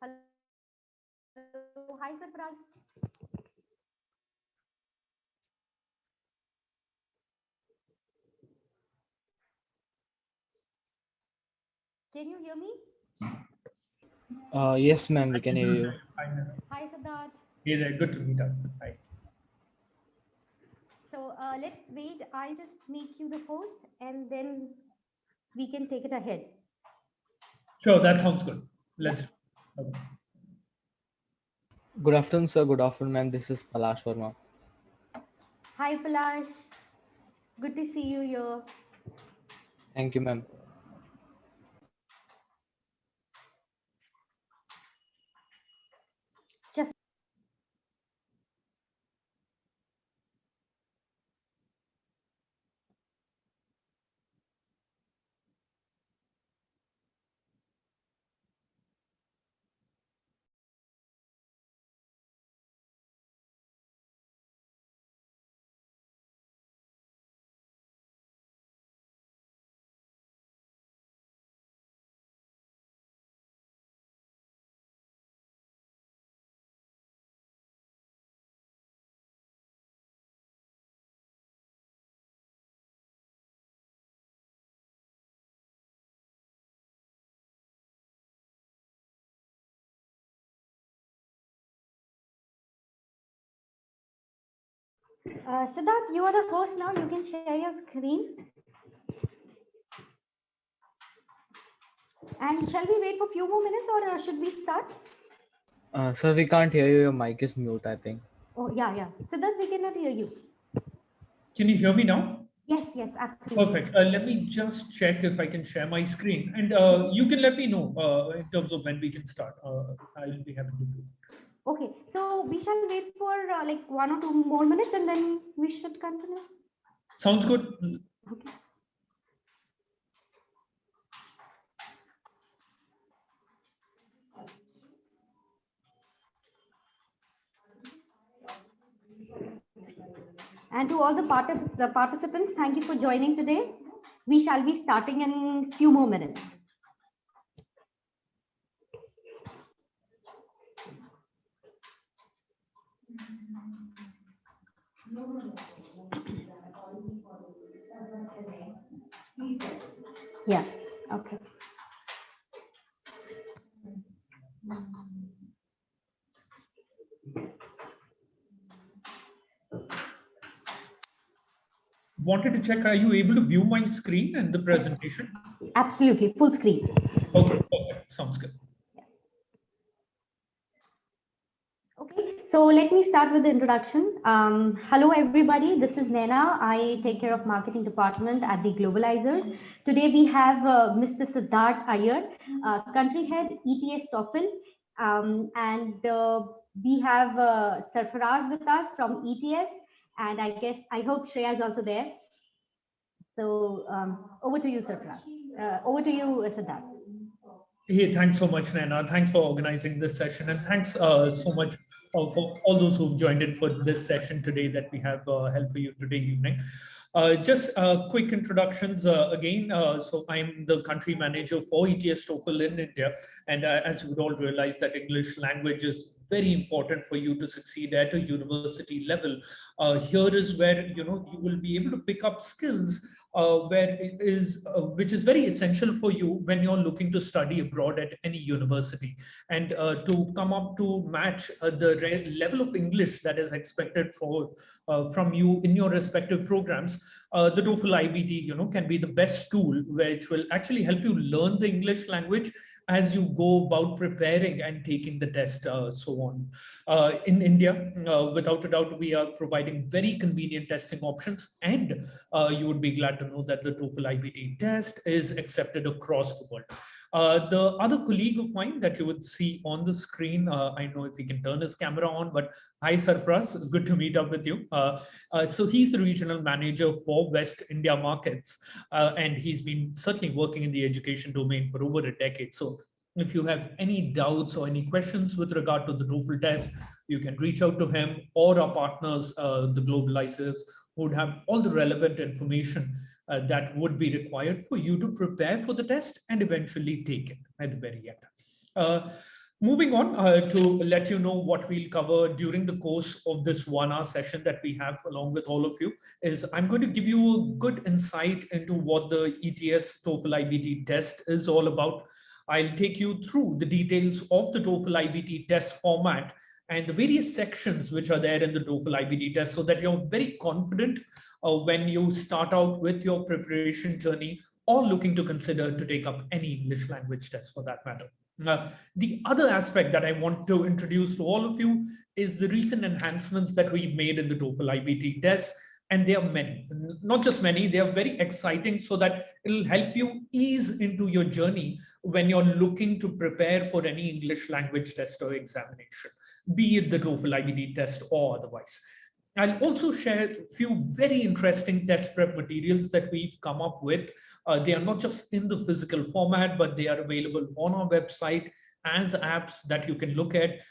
Hello, hi Sarfaraz. Can you hear me? Yes, ma'am, we can hear you. Hi Siddharth. Hey there, good to meet up. Hi. So let's wait. I just make you the host and then we can take it ahead. Sure, that sounds good. Let's. Yeah. Okay. Good afternoon, sir. Good afternoon, ma'am. This is Palash Verma. Hi Palash. Good to see you here. Thank you, ma'am. Just Siddharth, you are the host now. You can share your screen. And shall we wait for a few more minutes or should we start? Sir, we can't hear you. Your mic is mute, I think. Oh, yeah. Siddharth, we cannot hear you. Can you hear me now? Yes, absolutely. Perfect. Let me just check if I can share my screen, and you can let me know in terms of when we can start. I'll be happy to do it. Okay, so we shall wait for like 1 or 2 more minutes and then we should continue. Sounds good. Okay. And to all the participants, thank you for joining today. We shall be starting in few more minutes. Yeah, okay. Wanted to check, are you able to view my screen and the presentation? Absolutely, full screen. Okay, perfect. Sounds good. Okay, so let me start with the introduction. Hello, everybody. This is Naina. I take care of marketing department at the Globalizers. Today we have Mr. Siddharth Iyer, country head ETS TOEFL, and we have Sarfaraz with us from ETS, and I hope Shreya is also there. So over to you, Sarfaraz. Over to you, Siddharth. Hey, thanks so much, Naina. Thanks for organizing this session, and thanks so much for all those who've joined in for this session today that we have held for you today evening. Just quick introductions again. So I'm the country manager for ETS TOEFL in India, and as you would all realize, that English language is very important for you to succeed at a university level. Here is where you will be able to pick up skills where it is which is very essential for you when you're looking to study abroad at any university, and to come up to match the level of English that is expected from you in your respective programs. The TOEFL IBT can be the best tool which will actually help you learn the English language as you go about preparing and taking the test, so on. In India, without a doubt, we are providing very convenient testing options, and you would be glad to know that the TOEFL IBT test is accepted across the world. The other colleague of mine that you would see on the screen, I know if he can turn his camera on, but hi, Sarfaraz, good to meet up with you. So he's the regional manager for West India markets, and he's been certainly working in the education domain for over a decade. So if you have any doubts or any questions with regard to the TOEFL test, you can reach out to him or our partners, the Globalizers, who would have all the relevant information that would be required for you to prepare for the test and eventually take it at the very end. Moving on to let you know what we'll cover during the course of this 1 hour session that we have along with all of you is I'm going to give you a good insight into what the ETS TOEFL IBT test is all about. I'll take you through the details of the TOEFL IBT test format and the various sections which are there in the TOEFL IBT test so that you're very confident when you start out with your preparation journey or looking to consider to take up any English language test for that matter. The other aspect that I want to introduce to all of you is the recent enhancements that we've made in the TOEFL IBT test. And there are many, not just many, they are very exciting so that it'll help you ease into your journey when you're looking to prepare for any English language test or examination, be it the TOEFL IBT test or otherwise. I'll also share a few very interesting test prep materials that we've come up with. They are not just in the physical format, but they are available on our website as apps that you can look at,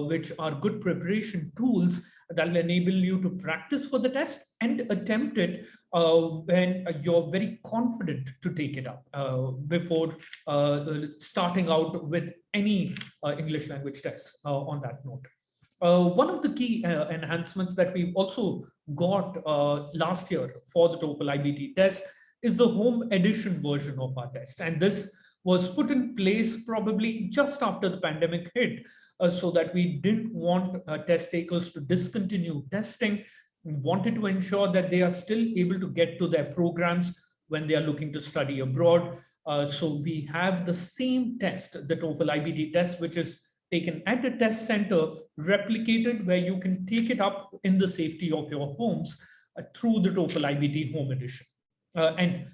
which are good preparation tools that will enable you to practice for the test and attempt it when you're very confident to take it up before starting out with any English language tests on that note. One of the key enhancements that we've also got last year for the TOEFL IBT test is the Home Edition version of our test. And this was put in place probably just after the pandemic hit, so that we didn't want test takers to discontinue testing. We wanted to ensure that they are still able to get to their programs when they are looking to study abroad. So we have the same test, the TOEFL IBT test, which is taken at a test center, replicated where you can take it up in the safety of your homes through the TOEFL IBT Home Edition. And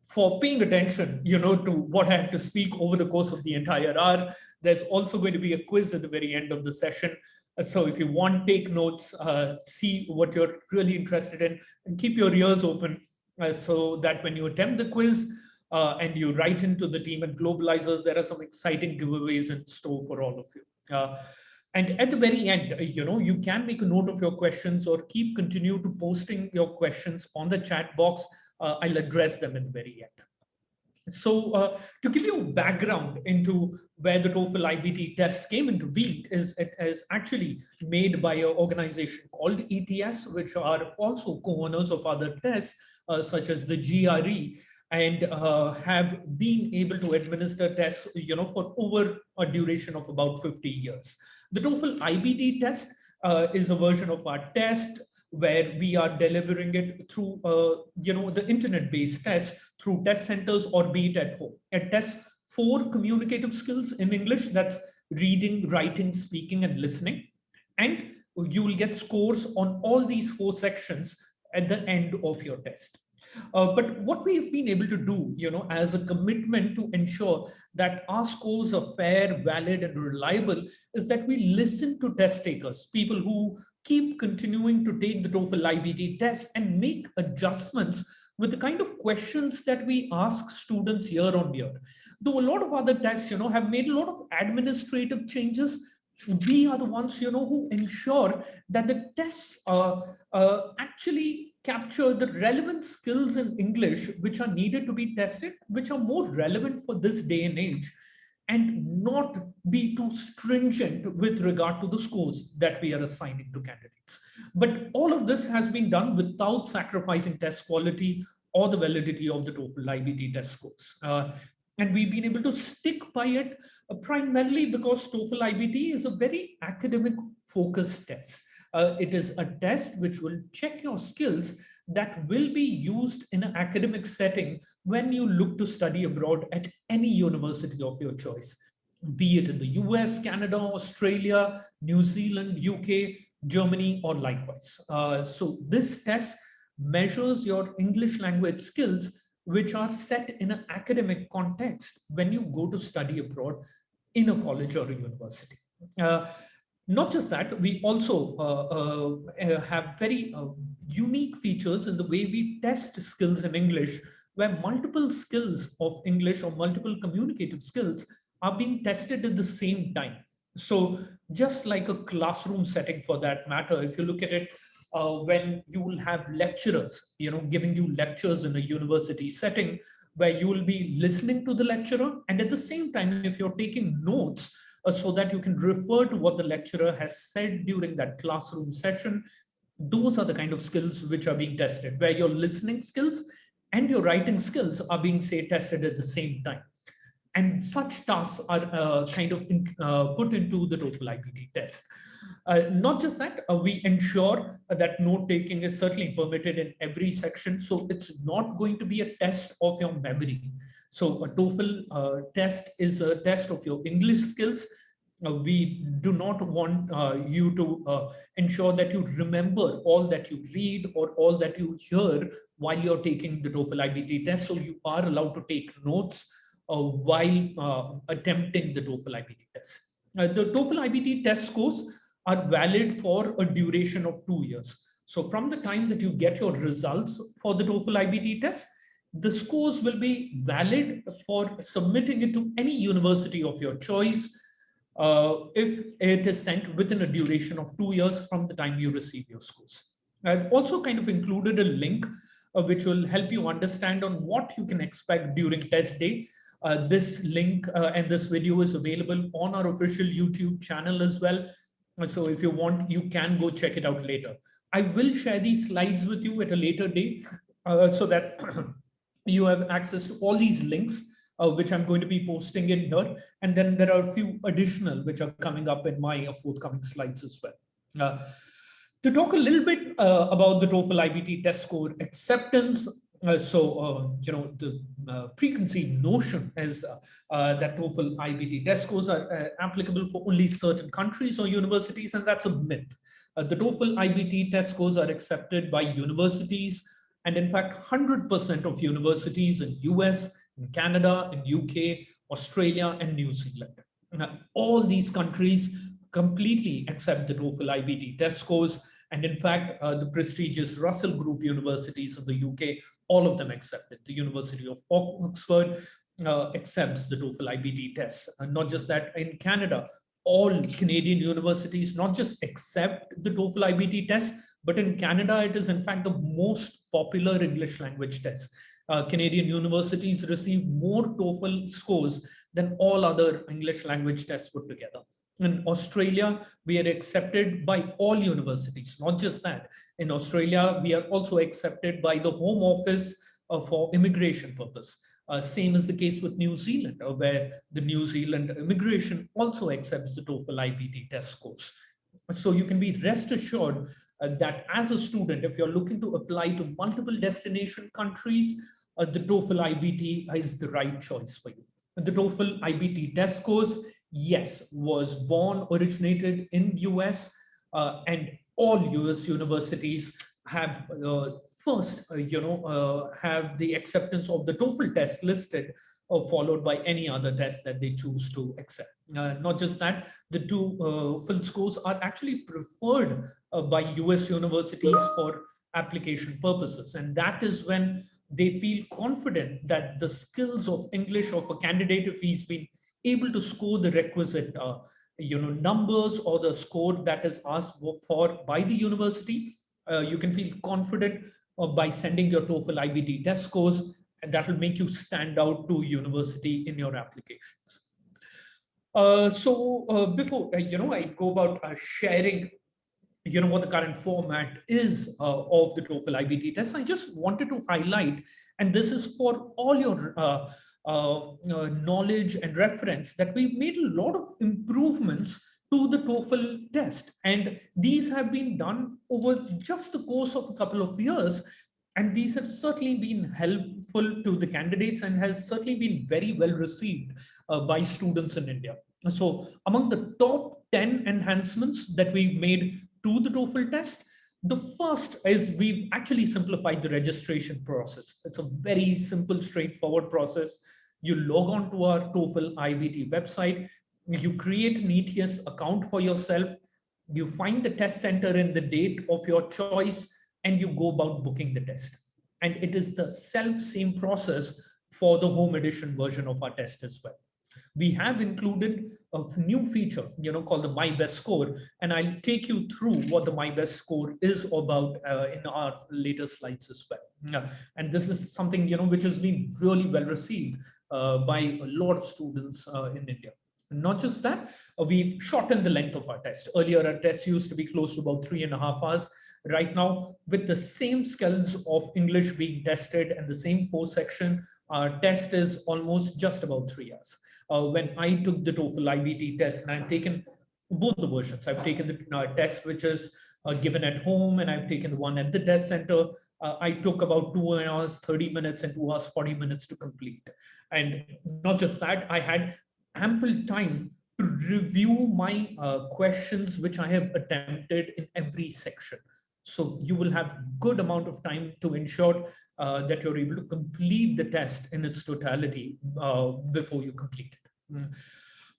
for paying attention, to what I have to speak over the course of the entire hour, there's also going to be a quiz at the very end of the session. So if you want, take notes, see what you're really interested in, and keep your ears open so that when you attempt the quiz, and you write into the team at Globalizers, there are some exciting giveaways in store for all of you. And at the very end, you can make a note of your questions or continue to posting your questions on the chat box. I'll address them at the very end. So to give you background into where the TOEFL IBT test came into being, is it is actually made by an organization called ETS, which are also co-owners of other tests such as the GRE, and have been able to administer tests, for over a duration of about 50 years. The TOEFL IBT test is a version of our test where we are delivering it through, the internet-based test through test centers or be it at home. It tests 4 communicative skills in English. That's reading, writing, speaking, and listening. And you will get scores on all these 4 sections at the end of your test. But what we've been able to do, as a commitment to ensure that our scores are fair, valid, and reliable, is that we listen to test takers, people who keep continuing to take the TOEFL IBT test and make adjustments with the kind of questions that we ask students year on year. Though a lot of other tests, have made a lot of administrative changes, we are the ones, who ensure that the tests actually capture the relevant skills in English which are needed to be tested, which are more relevant for this day and age, and not be too stringent with regard to the scores that we are assigning to candidates. But all of this has been done without sacrificing test quality or the validity of the TOEFL IBT test scores. And we've been able to stick by it primarily because TOEFL IBT is a very academic focused test. It is a test which will check your skills that will be used in an academic setting when you look to study abroad at any university of your choice, be it in the US, Canada, Australia, New Zealand, UK, Germany, or likewise. So this test measures your English language skills, which are set in an academic context when you go to study abroad in a college or a university. Not just that, we also have very unique features in the way we test skills in English, where multiple skills of English or multiple communicative skills are being tested at the same time. So just like a classroom setting for that matter, if you look at it, when you will have lecturers, giving you lectures in a university setting, where you will be listening to the lecturer, and at the same time, if you're taking notes, so that you can refer to what the lecturer has said during that classroom session. Those are the kind of skills which are being tested, where your listening skills and your writing skills are being, say, tested at the same time. And such tasks are put into the TOEFL IBT test. Not just that, we ensure that note taking is certainly permitted in every section. So it's not going to be a test of your memory. So a TOEFL test is a test of your English skills. We do not want you to ensure that you remember all that you read or all that you hear while you're taking the TOEFL IBT test. So you are allowed to take notes while attempting the TOEFL IBT test. The TOEFL IBT test scores are valid for a duration of 2 years. So from the time that you get your results for the TOEFL IBT test, the scores will be valid for submitting it to any university of your choice if it is sent within a duration of 2 years from the time you receive your scores. I've also kind of included a link which will help you understand on what you can expect during test day. This link and this video is available on our official YouTube channel as well. So if you want, you can go check it out later. I will share these slides with you at a later date so that you have access to all these links, which I'm going to be posting in here. And then there are a few additional which are coming up in my forthcoming slides as well. To talk a little bit about the TOEFL IBT test score acceptance, the preconceived notion is that TOEFL IBT test scores are applicable for only certain countries or universities, and that's a myth. The TOEFL IBT test scores are accepted by universities, and in fact, 100% of universities in US, in Canada, in UK, Australia, and New Zealand. All these countries completely accept the TOEFL IBT test scores. And in fact, the prestigious Russell Group universities of the UK, all of them accept it. The University of Oxford accepts the TOEFL IBT test. And not just that, in Canada, all Canadian universities not just accept the TOEFL IBT test, but in Canada, it is in fact the most popular English language test. Canadian universities receive more TOEFL scores than all other English language tests put together. In Australia, we are accepted by all universities. Not just that. In Australia, we are also accepted by the Home Office for immigration purpose. Same is the case with New Zealand, where the New Zealand immigration also accepts the TOEFL IBT test scores. So you can be rest assured that as a student, if you're looking to apply to multiple destination countries, the TOEFL IBT is the right choice for you. The TOEFL IBT test scores, yes, originated in US, and all US universities have have the acceptance of the TOEFL test listed, followed by any other test that they choose to accept. Not just that, the TOEFL scores are actually preferred by US universities for application purposes, and that is when they feel confident that the skills of English of a candidate, if he's been able to score the requisite numbers or the score that is asked for by the university, you can feel confident by sending your TOEFL IBT test scores, and that will make you stand out to university in your applications. Before I go about sharing what the current format is of the TOEFL IBT test, I just wanted to highlight, and this is for all your knowledge and reference, that we've made a lot of improvements to the TOEFL test, and these have been done over just the course of a couple of years, and these have certainly been helpful to the candidates and has certainly been very well received by students in India. So among the top 10 enhancements that we've made to the TOEFL test, the first is we've actually simplified the registration process. It's a very simple, straightforward process. You log on to our TOEFL IBT website, you create an ETS account for yourself, you find the test center and the date of your choice, and you go about booking the test. And it is the same process for the home edition version of our test as well. We have included a new feature, called the MyBest score, and I'll take you through what the MyBest score is about in our later slides as well. And this is something which has been really well received by a lot of students in India. Not just that, we've shortened the length of our test. Earlier, our test used to be close to about 3.5 hours. Right now, with the same skills of English being tested and the same 4-section, our test is almost just about 3 hours. When I took the TOEFL IBT test, and I've taken both the versions. I've taken the test which is given at home, and I've taken the one at the test center. I took about 2 hours, 30 minutes and 2 hours, 40 minutes to complete. And not just that, I had ample time to review my questions which I have attempted in every section. So you will have good amount of time to ensure that you're able to complete the test in its totality before you complete it.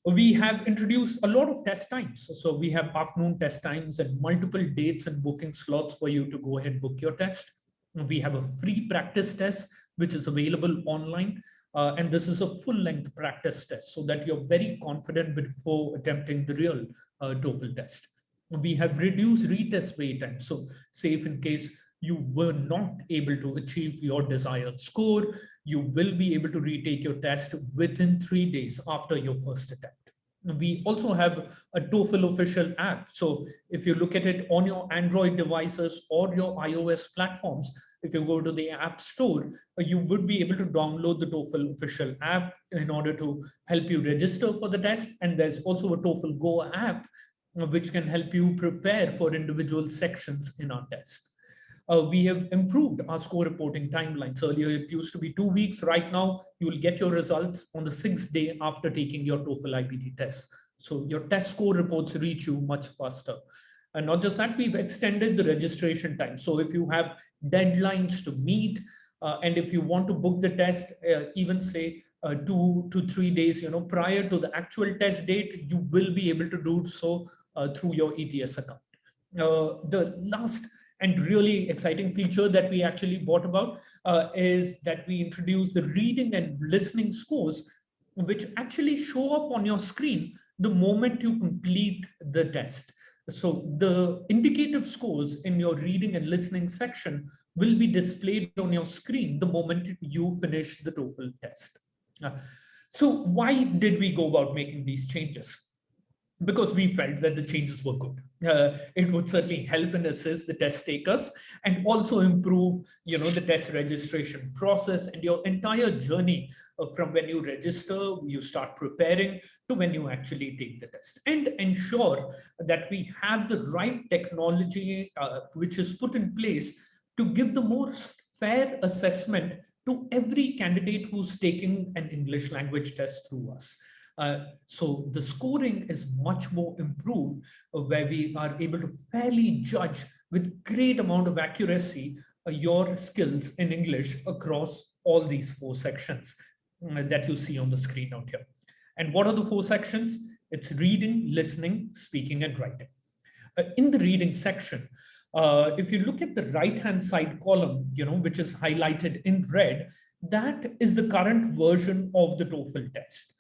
We have introduced a lot of test times. So we have afternoon test times and multiple dates and booking slots for you to go ahead and book your test. We have a free practice test, which is available online. And this is a full-length practice test so that you're very confident before attempting the real TOEFL test. We have reduced retest wait time. So say if in case you were not able to achieve your desired score, you will be able to retake your test within 3 days after your first attempt. We also have a TOEFL official app. So if you look at it on your Android devices or your iOS platforms, if you go to the App Store, you would be able to download the TOEFL official app in order to help you register for the test. And there's also a TOEFL Go app, which can help you prepare for individual sections in our test. We have improved our score reporting timelines. Earlier, it used to be 2 weeks. Right now, you will get your results on the 6th day after taking your TOEFL IBT test. So your test score reports reach you much faster. And not just that, we've extended the registration time. So if you have deadlines to meet, and if you want to book the test, even say 2 to 3 days, prior to the actual test date, you will be able to do so through your ETS account. The last and really exciting feature that we actually brought about is that we introduced the reading and listening scores, which actually show up on your screen the moment you complete the test. So the indicative scores in your reading and listening section will be displayed on your screen the moment you finish the TOEFL test. So why did we go about making these changes? Because we felt that the changes were good. It would certainly help and assist the test takers and also improve, the test registration process and your entire journey from when you register, you start preparing to when you actually take the test, and ensure that we have the right technology which is put in place to give the most fair assessment to every candidate who's taking an English language test through us. So the scoring is much more improved, where we are able to fairly judge with great amount of accuracy your skills in English across all these 4 sections that you see on the screen out here. And what are the 4 sections? It's reading, listening, speaking, and writing. In the reading section, if you look at the right-hand side column, which is highlighted in red, that is the current version of the TOEFL test.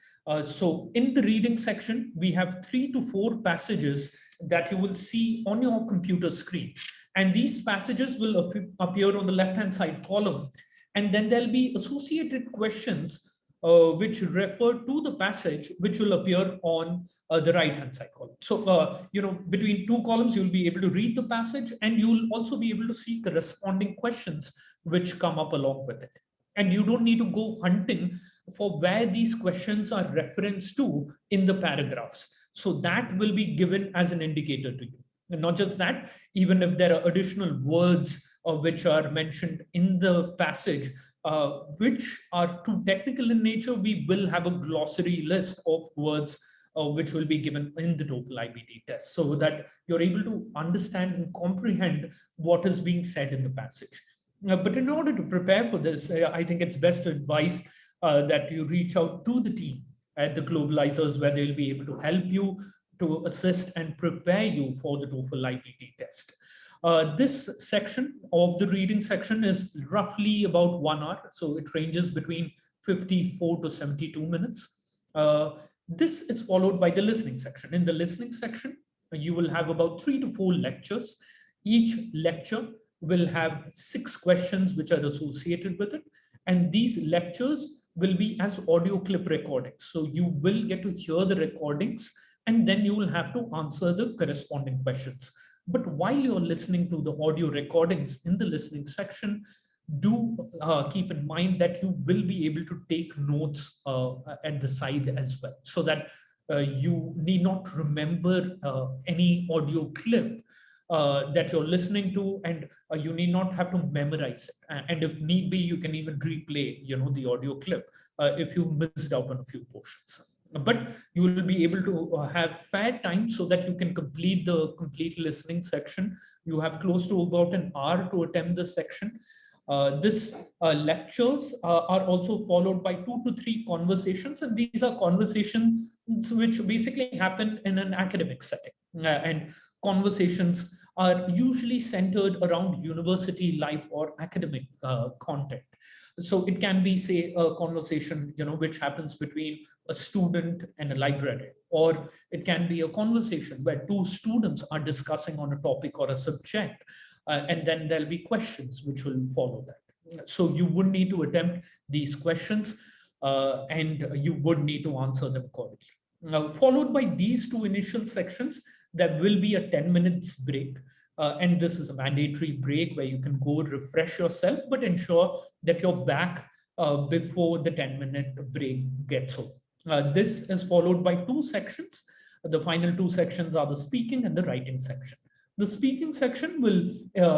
So in the reading section, we have 3 to 4 passages that you will see on your computer screen. And these passages will appear on the left-hand side column. And then there'll be associated questions which refer to the passage, which will appear on the right-hand side column. So, between 2 columns, you'll be able to read the passage, and you'll also be able to see corresponding questions which come up along with it. And you don't need to go hunting for where these questions are referenced to in the paragraphs. So that will be given as an indicator to you. And not just that, even if there are additional words which are mentioned in the passage, which are too technical in nature, we will have a glossary list of words which will be given in the TOEFL IBT test, so that you're able to understand and comprehend what is being said in the passage. But in order to prepare for this, I think it's best to advise that you reach out to the team at the Globalizers, where they'll be able to help you to assist and prepare you for the TOEFL IBT test. This section of the reading section is roughly about 1 hour. So it ranges between 54 to 72 minutes. This is followed by the listening section. In the listening section, you will have about 3 to 4 lectures. Each lecture will have 6 questions which are associated with it. And these lectures will be as audio clip recordings. So you will get to hear the recordings and then you will have to answer the corresponding questions. But while you're listening to the audio recordings in the listening section, do keep in mind that you will be able to take notes at the side as well, so that you need not remember any audio clip that you're listening to, and you need not have to memorize it. And if need be, you can even replay, the audio clip if you missed out on a few portions. But you will be able to have fair time so that you can complete the complete listening section. You have close to about an hour to attempt this section. This lectures are also followed by 2 to 3 conversations, and these are conversations which basically happen in an academic setting. And conversations are usually centered around university life or academic content. So it can be, say, a conversation, which happens between a student and a librarian, or it can be a conversation where 2 students are discussing on a topic or a subject, and then there'll be questions which will follow that. So you would need to attempt these questions, and you would need to answer them accordingly. Followed by these 2 initial sections, there will be a 10 minutes break. And this is a mandatory break where you can go refresh yourself, but ensure that you're back before the 10-minute break gets over. This is followed by 2 sections. The final 2 sections are the speaking and the writing section. The speaking section will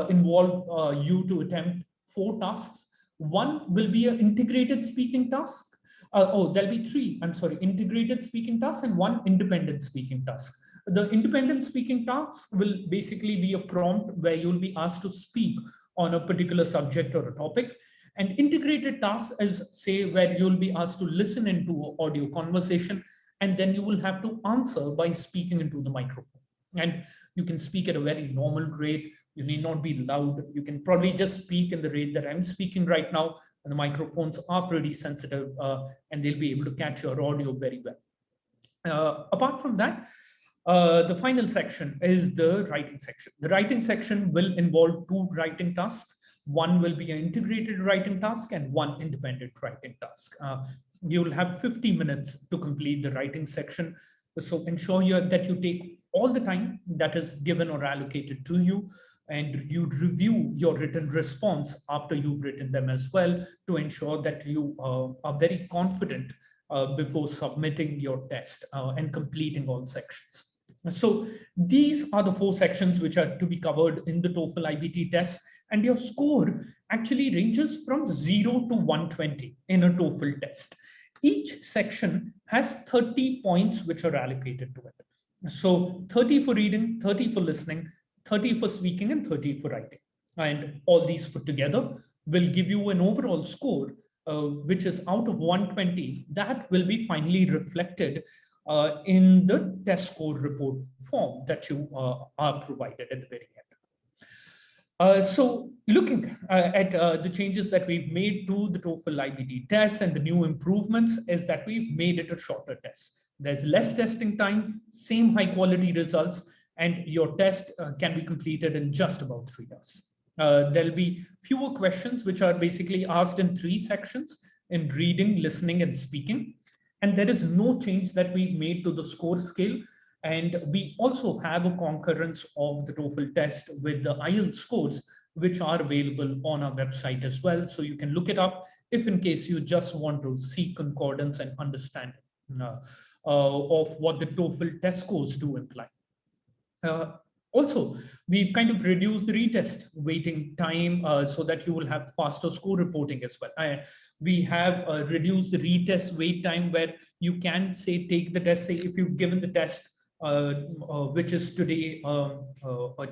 involve you to attempt 4 tasks. One will be an integrated speaking task. There'll be 3, integrated speaking tasks and 1 independent speaking task. The independent speaking task will basically be a prompt where you'll be asked to speak on a particular subject or a topic. And integrated task is, say, where you'll be asked to listen into an audio conversation, and then you will have to answer by speaking into the microphone. And you can speak at a very normal rate. You need not be loud. You can probably just speak in the rate that I'm speaking right now. And the microphones are pretty sensitive, and they'll be able to catch your audio very well. Apart from that, the final section is the writing section. The writing section will involve 2 writing tasks. One will be an integrated writing task and 1 independent writing task. You will have 50 minutes to complete the writing section. So ensure that you take all the time that is given or allocated to you, and you review your written response after you've written them as well, to ensure that you are very confident before submitting your test and completing all sections. So these are the 4 sections which are to be covered in the TOEFL IBT test, and your score actually ranges from 0 to 120 in a TOEFL test. Each section has 30 points which are allocated to it. So 30 for reading, 30 for listening, 30 for speaking, and 30 for writing. And all these put together will give you an overall score, which is out of 120, that will be finally reflected in the test score report form that you are provided at the very end. So looking at the changes that we've made to the TOEFL IBT test and the new improvements is that we've made it a shorter test. There's less testing time, same high quality results, and your test can be completed in just about 3 hours. There'll be fewer questions which are basically asked in 3 sections: in reading, listening, and speaking. And there is no change that we've made to the score scale. And we also have a concurrence of the TOEFL test with the IELTS scores, which are available on our website as well. So you can look it up if in case you just want to see concordance and understand of what the TOEFL test scores do imply. Also, we've kind of reduced the retest waiting time so that you will have faster score reporting as well. We have reduced the retest wait time, where you can say take the test, say if you've given the test, which is today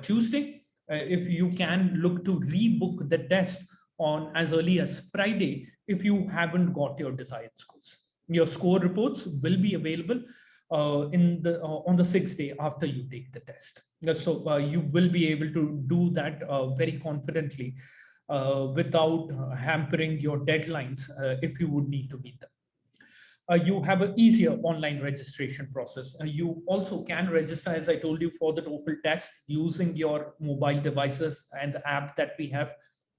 Tuesday, if you can look to rebook the test on as early as Friday if you haven't got your desired scores. Your score reports will be available on the 6th day after you take the test. So you will be able to do that very confidently without hampering your deadlines if you would need to meet them. You have an easier online registration process. You also can register, as I told you, for the TOEFL test using your mobile devices and the app that we have.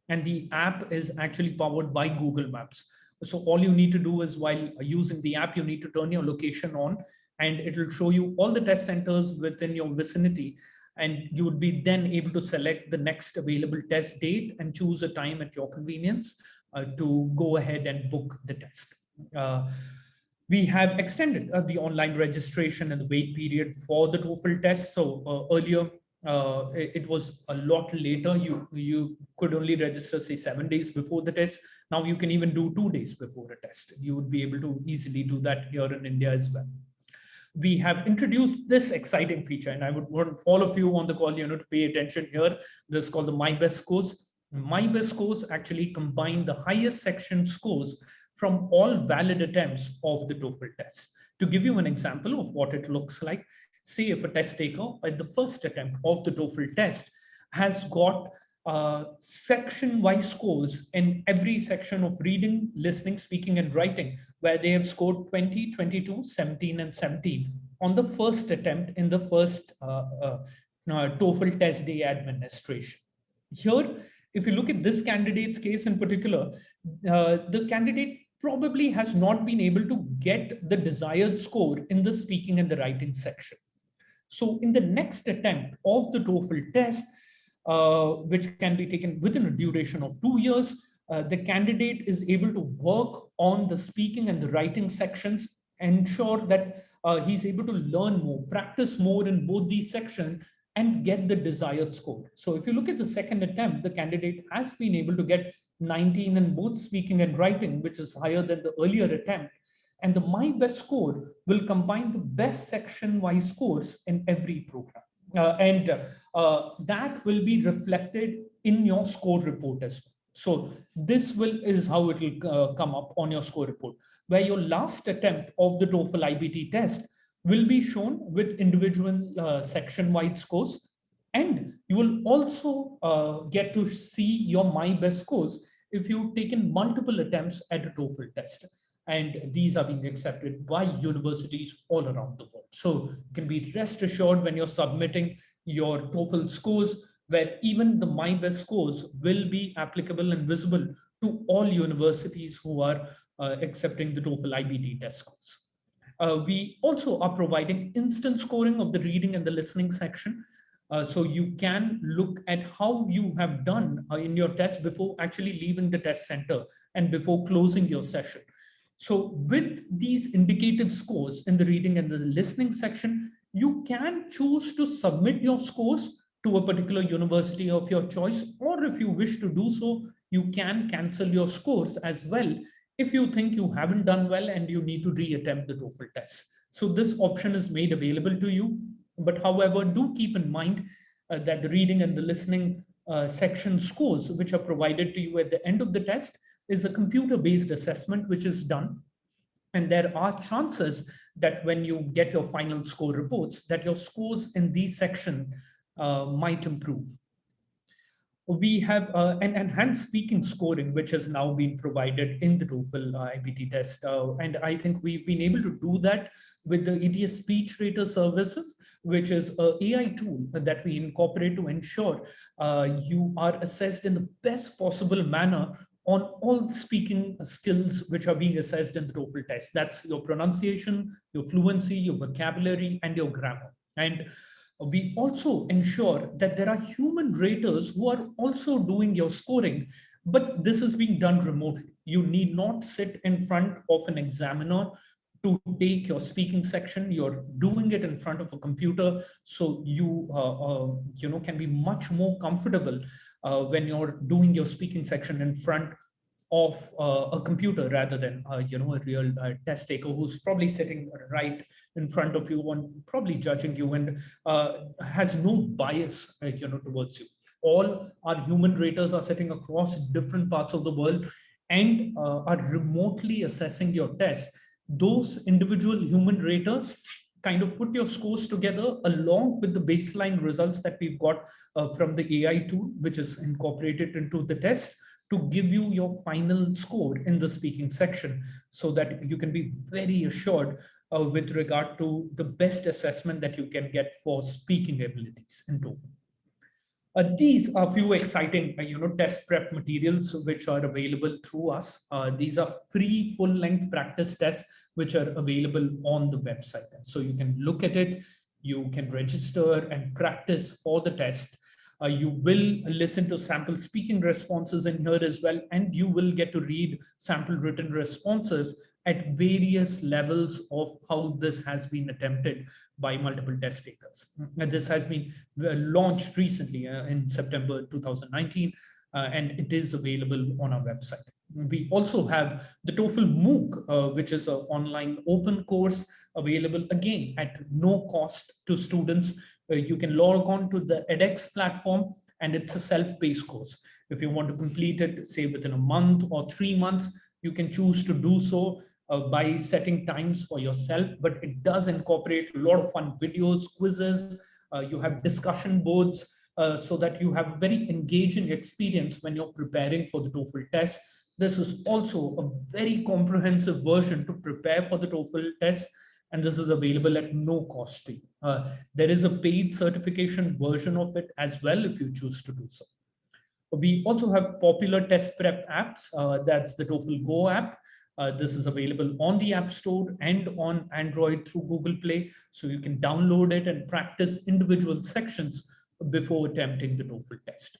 And the app is actually powered by Google Maps. So all you need to do is, while using the app, you need to turn your location on, and it will show you all the test centers within your vicinity. And you would be then able to select the next available test date and choose a time at your convenience to go ahead and book the test. We have extended the online registration and the wait period for the TOEFL test. So earlier, it was a lot later. You could only register, say, 7 days before the test. Now you can even do 2 days before a test. You would be able to easily do that here in India as well. We have introduced this exciting feature, and I would want all of you on the call, to pay attention here. This is called the MyBest scores. MyBest scores actually combine the highest section scores from all valid attempts of the TOEFL test. To give you an example of what it looks like, say if a test taker at the first attempt of the TOEFL test has got section-wise scores in every section of reading, listening, speaking, and writing, where they have scored 20, 22, 17, and 17 on the first attempt in the first TOEFL test day administration. Here, if you look at this candidate's case in particular, the candidate probably has not been able to get the desired score in the speaking and the writing section. So in the next attempt of the TOEFL test, which can be taken within a duration of 2 years, the candidate is able to work on the speaking and the writing sections, ensure that he's able to learn more, practice more in both these sections, and get the desired score. So if you look at the second attempt, the candidate has been able to get 19 in both speaking and writing, which is higher than the earlier attempt. And the MyBest score will combine the best section-wise scores in every program. That will be reflected in your score report as well. So this is how it will come up on your score report, where your last attempt of the TOEFL IBT test will be shown with individual section-wide scores. And you will also get to see your MyBest scores if you've taken multiple attempts at a TOEFL test. And these are being accepted by universities all around the world. So you can be rest assured when you're submitting your TOEFL scores, where even the MyBest scores will be applicable and visible to all universities who are accepting the TOEFL IBT test scores. We also are providing instant scoring of the reading and the listening section. So you can look at how you have done in your test before actually leaving the test center and before closing your session. So with these indicative scores in the reading and the listening section, you can choose to submit your scores to a particular university of your choice, or if you wish to do so, you can cancel your scores as well if you think you haven't done well and you need to reattempt the TOEFL test. So this option is made available to you. But however, do keep in mind that the reading and the listening section scores, which are provided to you at the end of the test, is a computer-based assessment which is done. And there are chances that when you get your final score reports, that your scores in these sections might improve. We have an enhanced speaking scoring, which has now been provided in the TOEFL IBT test. And I think we've been able to do that with the ETS speech rater services, which is an AI tool that we incorporate to ensure you are assessed in the best possible manner on all the speaking skills which are being assessed in the TOEFL test. That's your pronunciation, your fluency, your vocabulary, and your grammar. And we also ensure that there are human raters who are also doing your scoring, but this is being done remotely. You need not sit in front of an examiner to take your speaking section. You're doing it in front of a computer, so you can be much more comfortable when you're doing your speaking section in front of a computer rather than a real test taker who's probably sitting right in front of you and probably judging you and has no bias towards you. All our human raters are sitting across different parts of the world and are remotely assessing your test. Those individual human raters kind of put your scores together along with the baseline results that we've got from the AI tool, which is incorporated into the test, to give you your final score in the speaking section, so that you can be very assured with regard to the best assessment that you can get for speaking abilities in TOEFL. These are few exciting, test prep materials which are available through us. These are free full-length practice tests which are available on the website. So you can look at it, you can register and practice for the test. You will listen to sample speaking responses in here as well, and you will get to read sample written responses at various levels of how this has been attempted by multiple test takers. And this has been launched recently in September 2019, and it is available on our website. We also have the TOEFL MOOC, which is an online open course available again at no cost to students. You can log on to the edX platform, and it's a self-paced course. If you want to complete it, say within a month or 3 months, you can choose to do so by setting times for yourself, but it does incorporate a lot of fun videos, quizzes. You have discussion boards so that you have very engaging experience when you're preparing for the TOEFL test. This is also a very comprehensive version to prepare for the TOEFL test, and this is available at no cost to you. There is a paid certification version of it as well if you choose to do so. We also have popular test prep apps. That's the TOEFL Go app. This is available on the App Store and on Android through Google Play. So you can download it and practice individual sections before attempting the TOEFL test.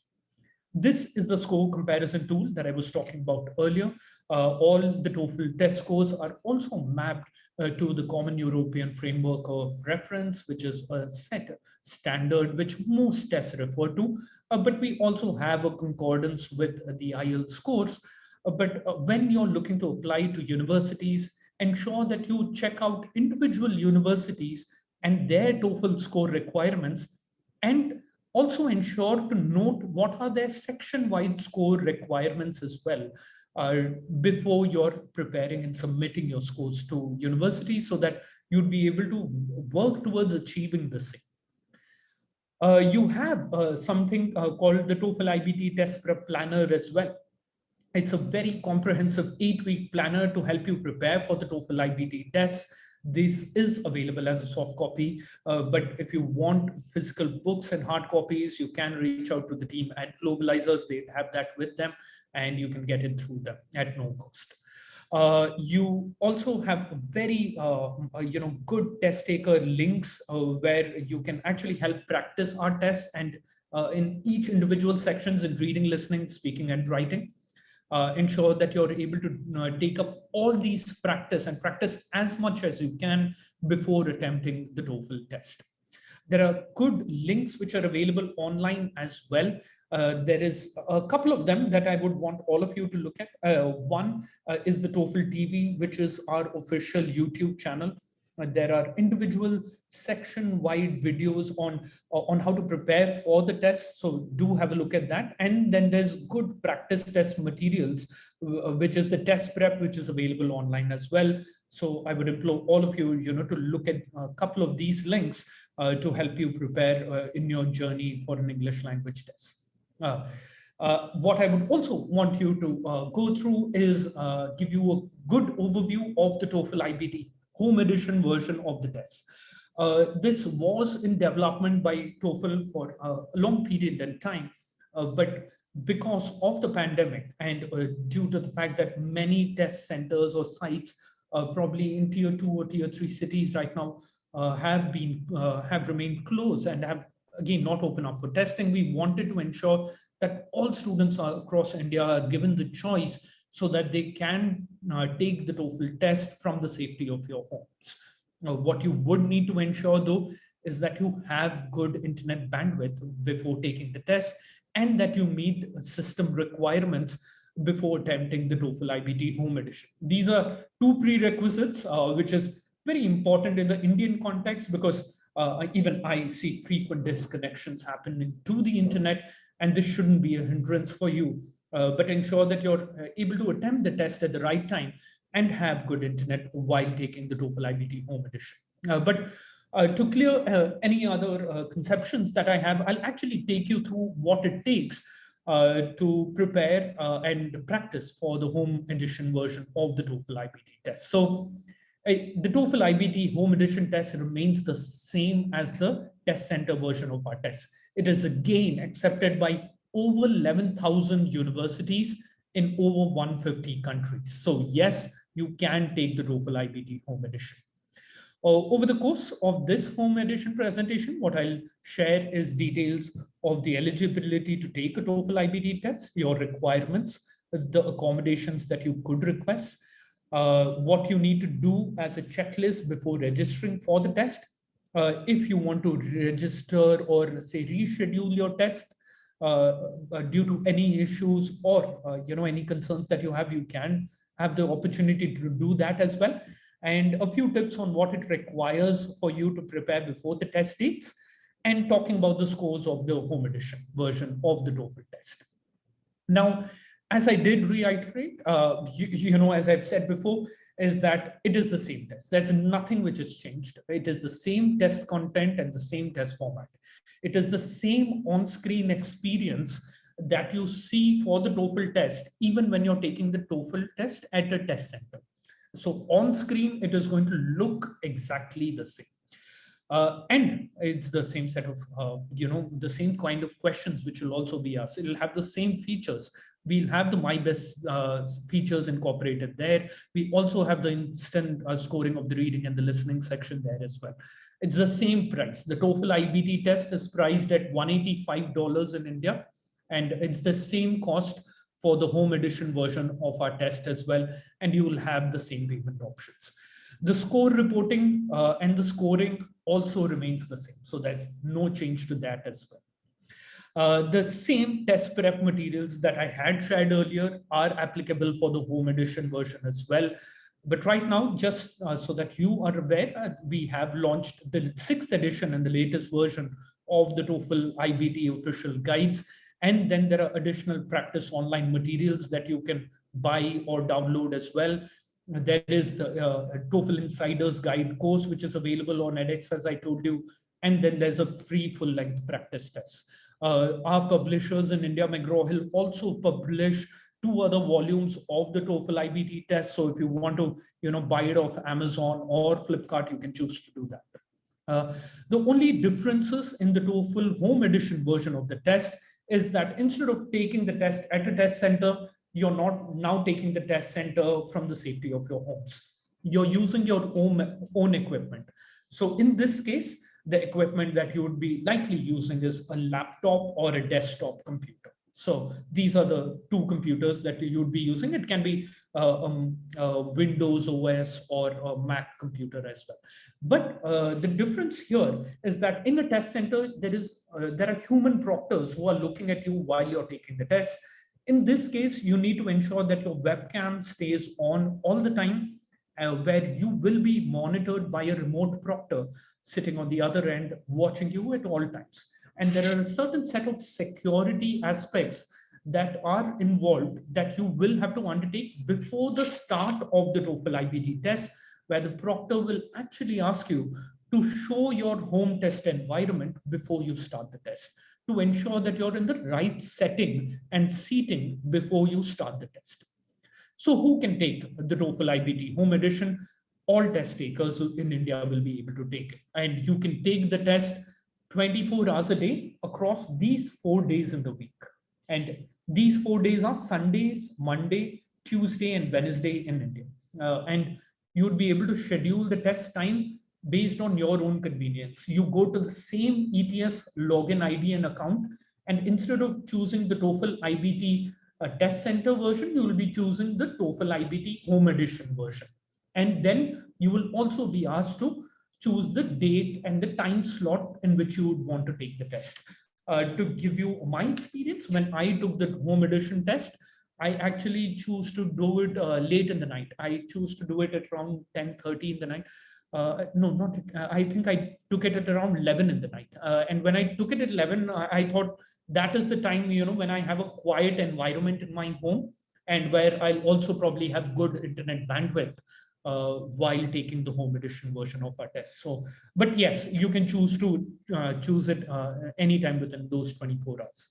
This is the score comparison tool that I was talking about earlier. All the TOEFL test scores are also mapped to the Common European Framework of Reference, which is a set standard which most tests refer to. But we also have a concordance with the IELTS scores. But when you're looking to apply to universities, ensure that you check out individual universities and their TOEFL score requirements, and also ensure to note what are their section-wide score requirements as well before you're preparing and submitting your scores to universities, so that you'd be able to work towards achieving the same. You have something called the TOEFL IBT Test Prep Planner as well. It's a very comprehensive 8-week planner to help you prepare for the TOEFL IBT tests. This is available as a soft copy, but if you want physical books and hard copies, you can reach out to the team at Globalizers. They have that with them, and you can get it through them at no cost. You also have very good test taker links where you can actually help practice our tests, and in each individual sections in reading, listening, speaking, and writing. Ensure that you're able to take up all these practice and practice as much as you can before attempting the TOEFL test. There are good links which are available online as well. There is a couple of them that I would want all of you to look at. One is the TOEFL TV, which is our official YouTube channel. There are individual section-wide videos on how to prepare for the test. So do have a look at that. And then there's good practice test materials, which is the test prep, which is available online as well. So I would implore all of you, to look at a couple of these links to help you prepare in your journey for an English language test. What I would also want you to go through is give you a good overview of the TOEFL IBT Home Edition version of the test. This was in development by TOEFL for a long period in time, but because of the pandemic and due to the fact that many test centers or sites probably in tier 2 or tier 3 cities right now have remained closed and have again not open up for testing, we wanted to ensure that all students across India are given the choice so that they can take the TOEFL test from the safety of your homes. What you would need to ensure though is that you have good internet bandwidth before taking the test, and that you meet system requirements before attempting the TOEFL IBT Home Edition. These are two prerequisites, which is very important in the Indian context, because even I see frequent disconnections happening to the internet, and this shouldn't be a hindrance for you. But ensure that you're able to attempt the test at the right time and have good internet while taking the TOEFL IBT Home Edition. But to clear any other conceptions that I have, I'll actually take you through what it takes to prepare and practice for the Home Edition version of the TOEFL IBT test. So the TOEFL IBT Home Edition test remains the same as the test center version of our test. It is again accepted by over 11,000 universities in over 150 countries. So yes, you can take the TOEFL IBT Home Edition. Over the course of this Home Edition presentation, what I'll share is details of the eligibility to take a TOEFL IBT test, your requirements, the accommodations that you could request, what you need to do as a checklist before registering for the test. If you want to register or say reschedule your test due to any issues or any concerns that you can have the opportunity to do that as well. And a few tips on what it requires for you to prepare before the test dates, and talking about the scores of the Home Edition version of the TOEFL test. Now, as I did reiterate, as I've said before, is that it is the same test. There's nothing which has changed. It is the same test content and the same test format. It is the same on-screen experience that you see for the TOEFL test, even when you're taking the TOEFL test at a test center. So on screen, it is going to look exactly the same. And it's the same set of, the same kind of questions which will also be asked. It'll have the same features. We'll have the MyBest features incorporated there. We also have the instant scoring of the reading and the listening section there as well. It's the same price. The TOEFL IBT test is priced at $185 in India, and it's the same cost for the Home Edition version of our test as well, and you will have the same payment options. The score reporting and the scoring also remains the same, so there's no change to that as well. The same test prep materials that I had shared earlier are applicable for the Home Edition version as well. But right now, just so that you are aware, we have launched the 6th edition and the latest version of the TOEFL IBT official guides. And then there are additional practice online materials that you can buy or download as well. There is the TOEFL Insiders Guide course, which is available on edX, as I told you. And then there's a free full-length practice test. Our publishers in India, McGraw-Hill, also publish 2 other volumes of the TOEFL IBT test. So if you want to buy it off Amazon or Flipkart, you can choose to do that. The only differences in the TOEFL Home Edition version of the test is that instead of taking the test at a test center, you're not now taking the test center from the safety of your homes. You're using your own equipment. So in this case, the equipment that you would be likely using is a laptop or a desktop computer. So these are the 2 computers that you would be using. It can be Windows OS or a Mac computer as well. But the difference here is that in a test center, there are human proctors who are looking at you while you're taking the test. In this case, you need to ensure that your webcam stays on all the time, where you will be monitored by a remote proctor sitting on the other end, watching you at all times. And there are a certain set of security aspects that are involved that you will have to undertake before the start of the TOEFL IBT test, where the proctor will actually ask you to show your home test environment before you start the test, to ensure that you're in the right setting and seating before you start the test. So who can take the TOEFL IBT Home Edition? All test takers in India will be able to take it. And you can take the test 24 hours a day across these 4 days in the week. And these 4 days are Sundays, Monday, Tuesday, and Wednesday in India. And you would be able to schedule the test time based on your own convenience. You go to the same ETS login ID and account, and instead of choosing the TOEFL IBT test center version, you will be choosing the TOEFL IBT Home Edition version. And then you will also be asked to choose the date and the time slot in which you would want to take the test. To give you my experience, when I took the Home Edition test, I actually choose to do it late in the night. I choose to do it at around 10:30 in the night. I think I took it at around 11 in the night. And when I took it at 11, I thought that is the time, when I have a quiet environment in my home and where I'll also probably have good internet bandwidth while taking the Home Edition version of our test. So, but yes, you can choose to choose it anytime within those 24 hours.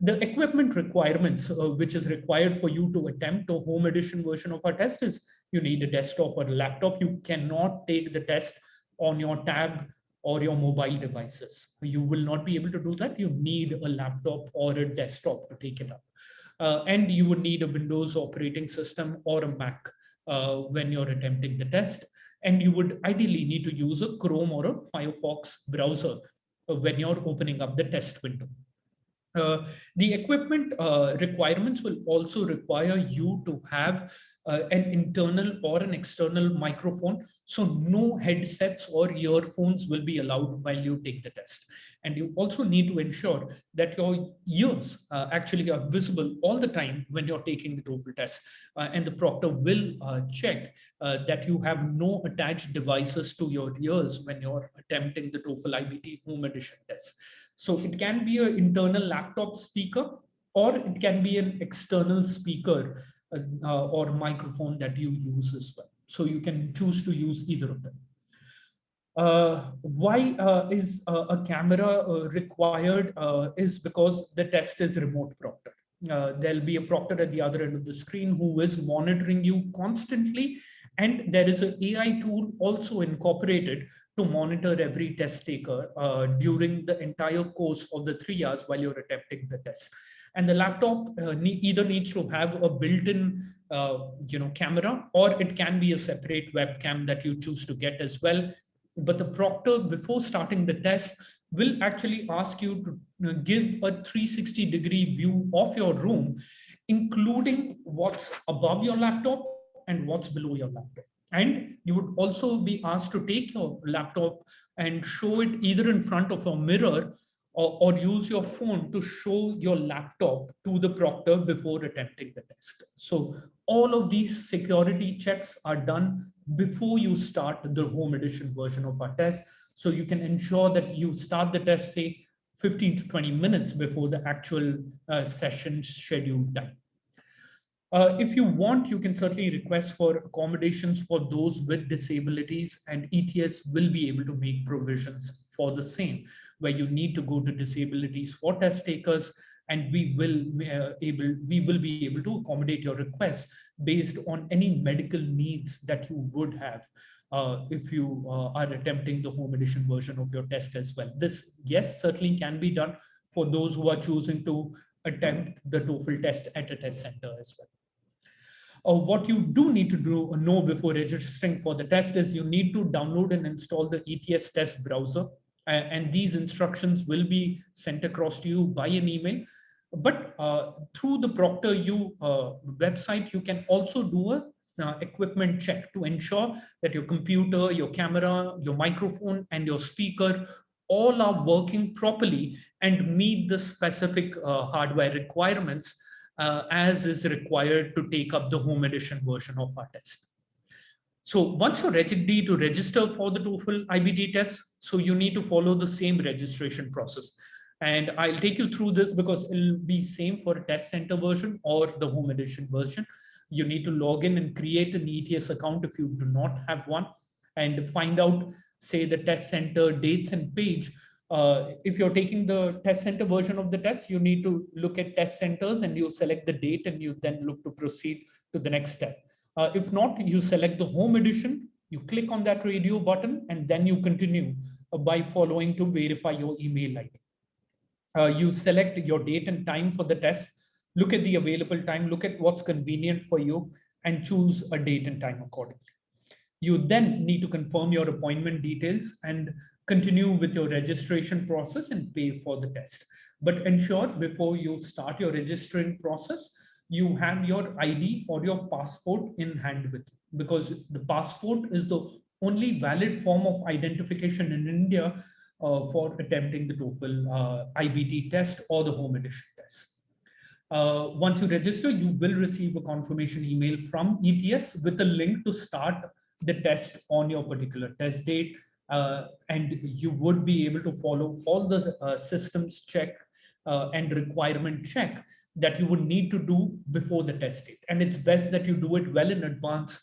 The equipment requirements, which is required for you to attempt a Home Edition version of our test, is you need a desktop or a laptop. You cannot take the test on your tab or your mobile devices. You will not be able to do that. You need a laptop or a desktop to take it up. And you would need a Windows operating system or a Mac when you're attempting the test. And you would ideally need to use a Chrome or a Firefox browser when you're opening up the test window. The equipment requirements will also require you to have an internal or an external microphone. So no headsets or earphones will be allowed while you take the test. And you also need to ensure that your ears actually are visible all the time when you're taking the TOEFL test. And the proctor will check that you have no attached devices to your ears when you're attempting the TOEFL IBT Home Edition test. So it can be an internal laptop speaker, or it can be an external speaker or microphone that you use as well. So you can choose to use either of them. Why is a camera required is because the test is remote proctored. There'll be a proctor at the other end of the screen who is monitoring you constantly. And there is an AI tool also incorporated to monitor every test taker during the entire course of the 3 hours while you're attempting the test. And the laptop either needs to have a built-in camera, or it can be a separate webcam that you choose to get as well. But the proctor, before starting the test, will actually ask you to give a 360-degree view of your room, including what's above your laptop and what's below your laptop. And you would also be asked to take your laptop and show it either in front of a mirror, or use your phone to show your laptop to the proctor before attempting the test. So all of these security checks are done before you start the home edition version of our test. So you can ensure that you start the test, say, 15 to 20 minutes before the actual session scheduled time. If you want, you can certainly request for accommodations for those with disabilities, and ETS will be able to make provisions for the same, where you need to go to disabilities for test takers, and we will be able to accommodate your request based on any medical needs that you would have if you are attempting the home edition version of your test as well. This, yes, certainly can be done for those who are choosing to attempt the TOEFL test at a test center as well. What you do need to know before registering for the test is you need to download and install the ETS test browser. And these instructions will be sent across to you by an email. But through the Proctor U website, you can also do a equipment check to ensure that your computer, your camera, your microphone, and your speaker all are working properly and meet the specific hardware requirements as is required to take up the home edition version of our test. So once you're ready to register for the TOEFL IBT test, so you need to follow the same registration process. And I'll take you through this because it'll be same for a test center version or the home edition version. You need to log in and create an ETS account if you do not have one, and find out, say, the test center dates and page. If you're taking the test center version of the test, you need to look at test centers and you select the date, and you then look to proceed to the next step. If not, you select the home edition, you click on that radio button, and then you continue by following to verify your email ID. You select your date and time for the test, look at the available time, look at what's convenient for you, and choose a date and time accordingly. You then need to confirm your appointment details and continue with your registration process and pay for the test. But ensure before you start your registering process, you have your ID or your passport in hand with you, because the passport is the only valid form of identification in India for attempting the TOEFL IBT test or the home edition test. Once you register, you will receive a confirmation email from ETS with a link to start the test on your particular test date. And you would be able to follow all the systems check and requirement check that you would need to do before the test date. And it's best that you do it well in advance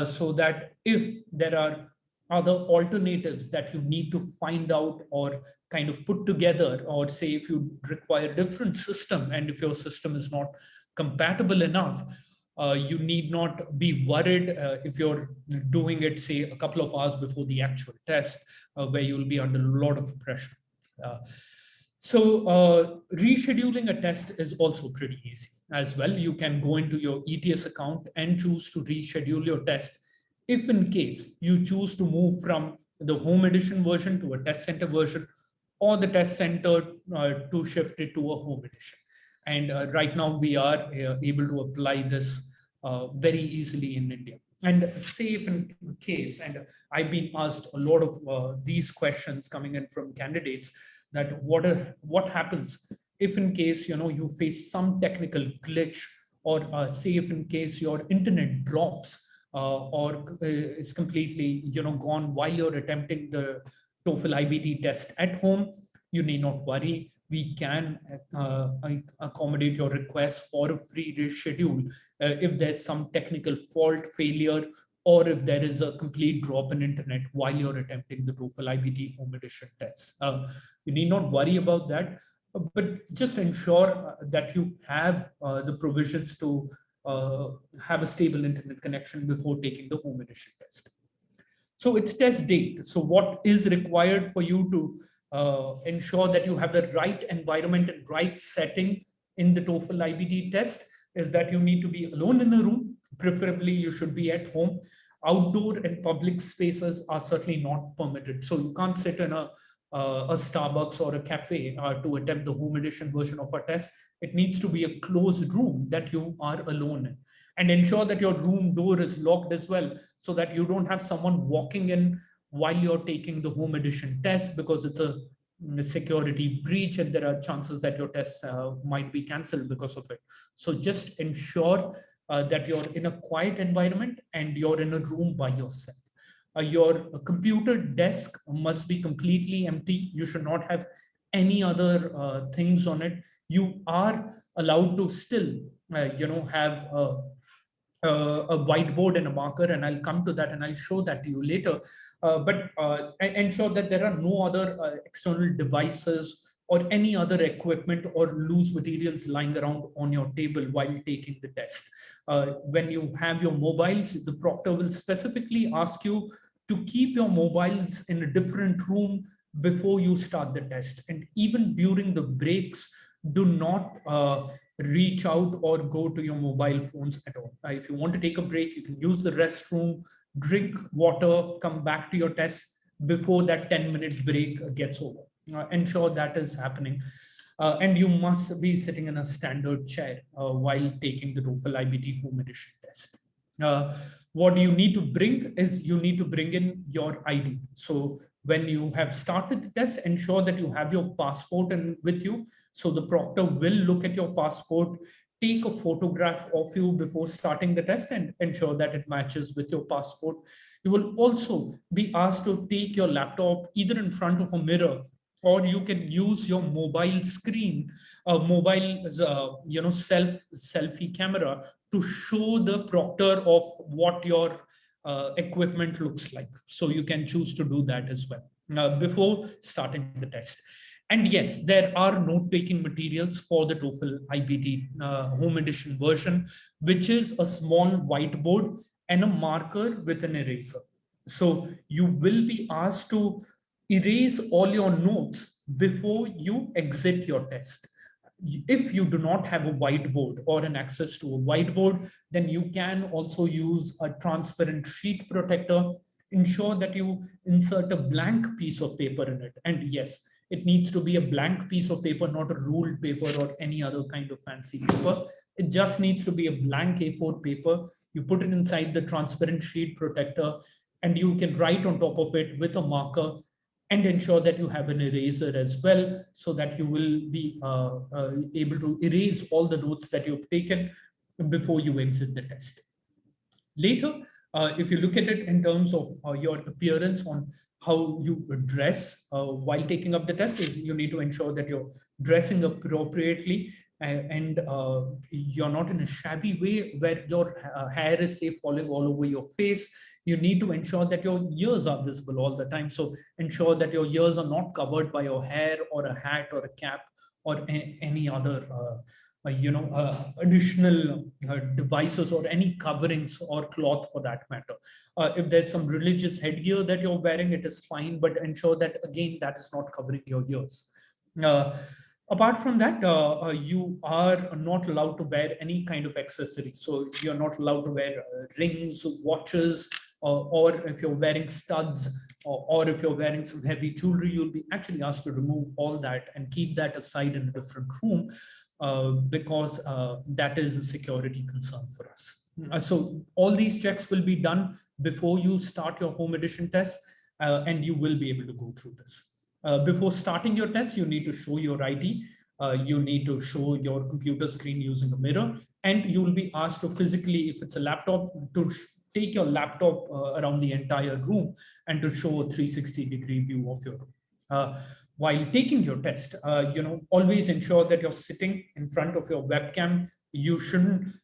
so that if there are other alternatives that you need to find out or kind of put together, or say if you require a different system and if your system is not compatible enough, You need not be worried if you're doing it, say, a couple of hours before the actual test, where you'll be under a lot of pressure. Rescheduling a test is also pretty easy as well. You can go into your ETS account and choose to reschedule your test if in case you choose to move from the home edition version to a test center version, or the test center to shift it to a home edition. And right now we are able to apply this very easily in India. And say if in case, and I've been asked a lot of these questions coming in from candidates, that what happens if in case you face some technical glitch, or say if in case your internet drops or is completely gone while you're attempting the TOEFL IBT test at home. You need not worry. We can accommodate your request for a free reschedule if there's some technical fault, failure, or if there is a complete drop in internet while you're attempting the TOEFL IBT Home Edition test. You need not worry about that, but just ensure that you have the provisions to have a stable internet connection before taking the Home Edition test. So it's test date. So what is required for you to ensure that you have the right environment and right setting in the TOEFL IBT test is that you need to be alone in a room. Preferably, you should be at home. Outdoor and public spaces are certainly not permitted. So you can't sit in a Starbucks or a cafe to attempt the home edition version of a test. It needs to be a closed room that you are alone in. And ensure that your room door is locked as well, so that you don't have someone walking in while you're taking the home edition test, because it's a security breach and there are chances that your tests might be cancelled because of it. So just ensure that you're in a quiet environment and you're in a room by yourself. Your computer desk must be completely empty. You should not have any other things on it. You are allowed to still, have a whiteboard and a marker, and I'll come to that and I'll show that to you later. But ensure that there are no other external devices or any other equipment or loose materials lying around on your table while taking the test. When you have your mobiles, the proctor will specifically ask you to keep your mobiles in a different room before you start the test. And even during the breaks, do not reach out or go to your mobile phones at all. If you want to take a break, you can use the restroom, drink water, come back to your test before that 10-minute break gets over. Ensure that is happening. And you must be sitting in a standard chair while taking the TOEFL IBT Home Edition test. What you need to bring is you need to bring in your ID. So when you have started the test, ensure that you have your passport with you. So the proctor will look at your passport, take a photograph of you before starting the test and ensure that it matches with your passport. You will also be asked to take your laptop either in front of a mirror, or you can use your mobile screen, mobile selfie camera to show the proctor of what your equipment looks like. So you can choose to do that as well before starting the test. And yes, there are note-taking materials for the TOEFL IBT Home Edition version, which is a small whiteboard and a marker with an eraser. So you will be asked to erase all your notes before you exit your test. If you do not have a whiteboard or an access to a whiteboard, then you can also use a transparent sheet protector. Ensure that you insert a blank piece of paper in it. And yes, it needs to be a blank piece of paper, not a ruled paper or any other kind of fancy paper. It just needs to be a blank A4 paper. You put it inside the transparent sheet protector and you can write on top of it with a marker, and ensure that you have an eraser as well, so that you will be able to erase all the notes that you've taken before you exit the test. Later, if you look at it in terms of your appearance, on how you dress while taking up the test, is you need to ensure that you're dressing appropriately and you're not in a shabby way where your hair is, say, falling all over your face. You need to ensure that your ears are visible all the time. So ensure that your ears are not covered by your hair or a hat or a cap or any other additional devices or any coverings or cloth for that matter. If there's some religious headgear that you're wearing, it is fine, but ensure that again that is not covering your ears. Apart from that, you are not allowed to wear any kind of accessories. So you're not allowed to wear rings, watches, or if you're wearing studs, or if you're wearing some heavy jewelry, you'll be actually asked to remove all that and keep that aside in a different room, because that is a security concern for us. So all these checks will be done before you start your home edition test, and you will be able to go through this. Before starting your test, you need to show your ID. You need to show your computer screen using a mirror, and you will be asked to physically, if it's a laptop, to take your laptop around the entire room and to show a 360-degree view of your room. While taking your test, always ensure that you're sitting in front of your webcam. You shouldn't,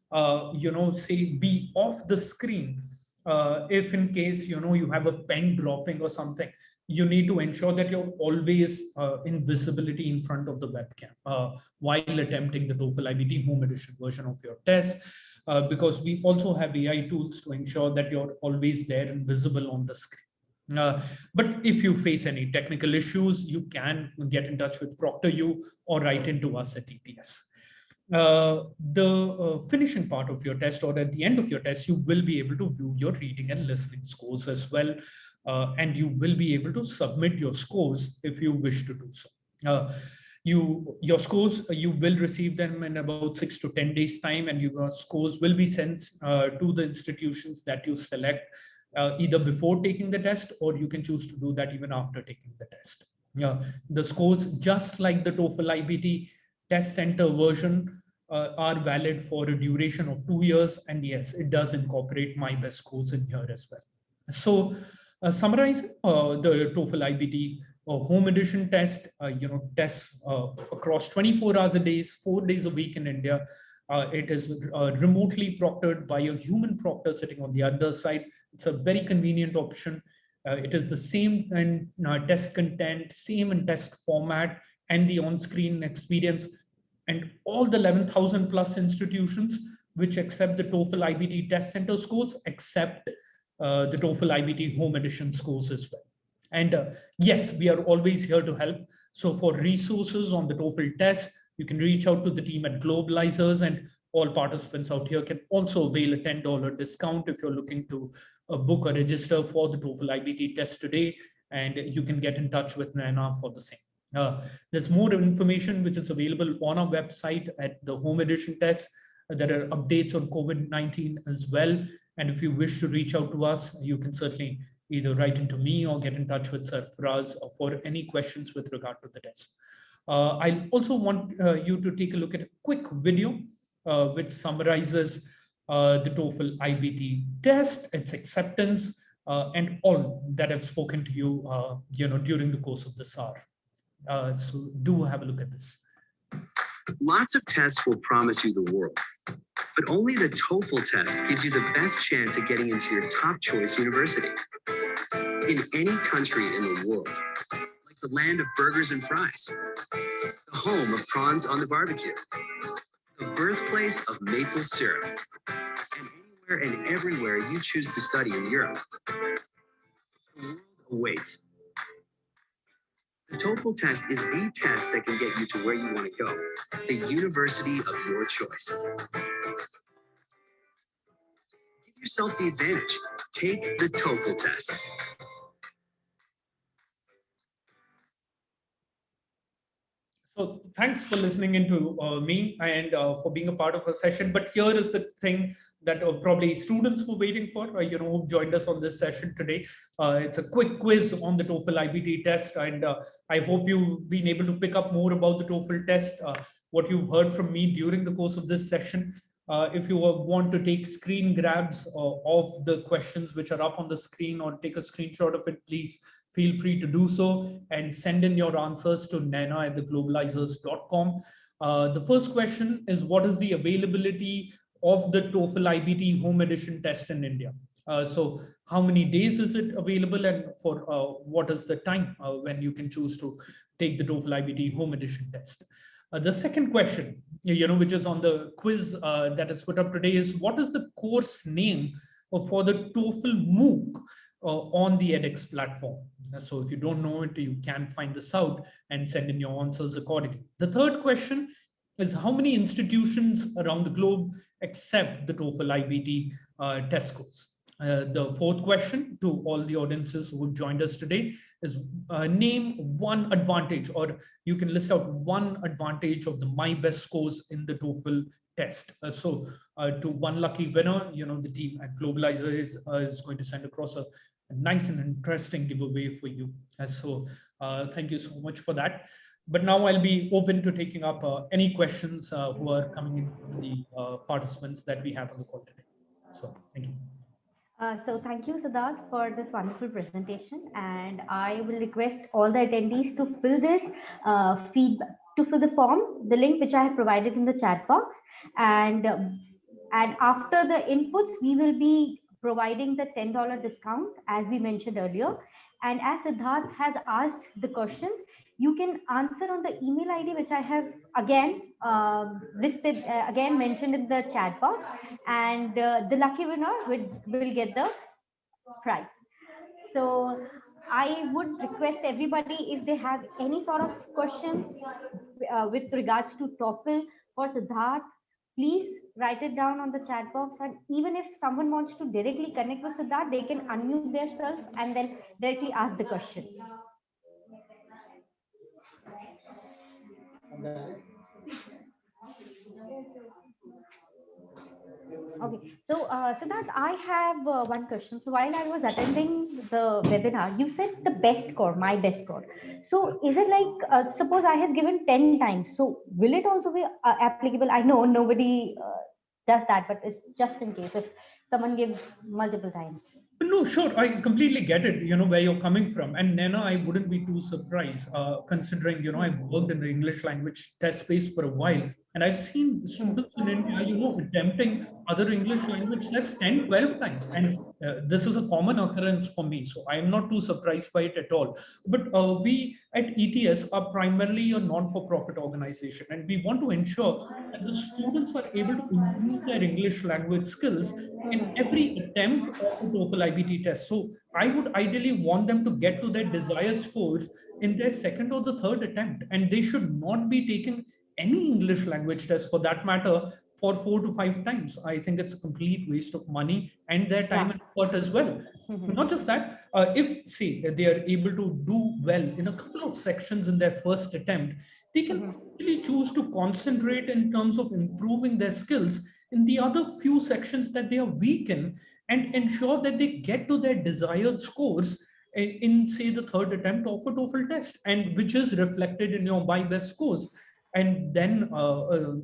say be off the screen. If in case, you have a pen dropping or something, you need to ensure that you're always in visibility in front of the webcam while attempting the TOEFL IBT Home Edition version of your test, because we also have AI tools to ensure that you're always there and visible on the screen. But if you face any technical issues, you can get in touch with ProctorU or write into us at ETS. The finishing part of your test, or at the end of your test, you will be able to view your reading and listening scores as well. And you will be able to submit your scores if you wish to do so. Your scores, you will receive them in about 6 to 10 days time, and your scores will be sent to the institutions that you select, either before taking the test, or you can choose to do that even after taking the test. The scores, just like the TOEFL IBT test center version, are valid for a duration of 2 years. And yes, it does incorporate MyBest scores in here as well. So summarize the TOEFL IBT home edition test, tests across 24 hours a day, 4 days a week in India. It is remotely proctored by a human proctor sitting on the other side. It's a very convenient option. It is the same and test content, same and test format, and the on-screen experience. And all the 11,000 plus institutions which accept the TOEFL IBT test center scores accept the TOEFL IBT home edition scores as well. And yes, we are always here to help. So for resources on the TOEFL test, you can reach out to the team at Globalizers, and all participants out here can also avail a $10 discount if you're looking to book or register for the TOEFL IBT test today, and you can get in touch with Naina for the same. There's more information which is available on our website at the home edition test. There are updates on COVID-19 as well. And if you wish to reach out to us, you can certainly either write into me or get in touch with Sarfaraz for any questions with regard to the test. I also want you to take a look at a quick video which summarizes the TOEFL IBT test, its acceptance, and all that I've spoken to you, during the course of this hour. So do have a look at this. Lots of tests will promise you the world, but only the TOEFL test gives you the best chance at getting into your top choice university. In any country in the world, like the land of burgers and fries, the home of prawns on the barbecue, the birthplace of maple syrup, and anywhere and everywhere you choose to study in Europe, the world awaits. The TOEFL test is the test that can get you to where you want to go, the university of your choice. Give yourself the advantage. Take the TOEFL test. So thanks for listening into me and for being a part of a session. But here is the thing that probably students were waiting for, who joined us on this session today. It's a quick quiz on the TOEFL IBT test. And I hope you've been able to pick up more about the TOEFL test, what you've heard from me during the course of this session. If you want to take screen grabs of the questions which are up on the screen, or take a screenshot of it, please feel free to do so and send in your answers to nana@theglobalizers.com. The first question is, what is the availability of the TOEFL IBT home edition test in India? So how many days is it available, and for what is the time when you can choose to take the TOEFL IBT home edition test? The second question, which is on the quiz that is put up today, is what is the course name for the TOEFL MOOC on the edX platform? So if you don't know it, you can find this out and send in your answers accordingly. The third question is how many institutions around the globe accept the TOEFL IBT test scores? The fourth question to all the audiences who joined us today is name one advantage, or you can list out one advantage of the MyBest scores in the TOEFL test. To one lucky winner, the team at Globalizer is going to send across a nice and interesting giveaway for you. Thank you so much for that. But now I'll be open to taking up any questions who are coming in from the participants that we have on the call today. So thank you. So thank you, Siddharth, for this wonderful presentation, and I will request all the attendees to fill this fill the form, the link which I have provided in the chat box, and after the inputs, we will be providing the $10 discount as we mentioned earlier. And as Siddharth has asked the questions, you can answer on the email ID which I have again listed, again mentioned in the chat box, and the lucky winner will get the prize. So I would request everybody, if they have any sort of questions with regards to TOEFL for Siddharth, please write it down on the chat box. And even if someone wants to directly connect with Siddharth, they can unmute themselves and then directly ask the question. Okay, so Siddharth, I have one question. So while I was attending the webinar, you said the best score, my best score. So is it like, suppose I have given 10 times, so will it also be applicable? I know nobody does that, but it's just in case if someone gives multiple times. No, sure. I completely get it, where you're coming from. And Nana, I wouldn't be too surprised, considering, I've worked in the English language test space for a while. And I've seen students in India, attempting other English language tests 10, 12 times. And this is a common occurrence for me. So I'm not too surprised by it at all. But we at ETS are primarily a non-for-profit organization. And we want to ensure that the students are able to improve their English language skills in every attempt of a TOEFL IBT test. So I would ideally want them to get to their desired scores in their second or the third attempt. And they should not be taking any English language test for that matter for 4 to 5 times. I think it's a complete waste of money and their time and effort as well. Not just that, if say they are able to do well in a couple of sections in their first attempt, they can really choose to concentrate in terms of improving their skills in the other few sections that they are weak in, and ensure that they get to their desired scores in say the third attempt of a TOEFL test, and which is reflected in your MyBest scores, and then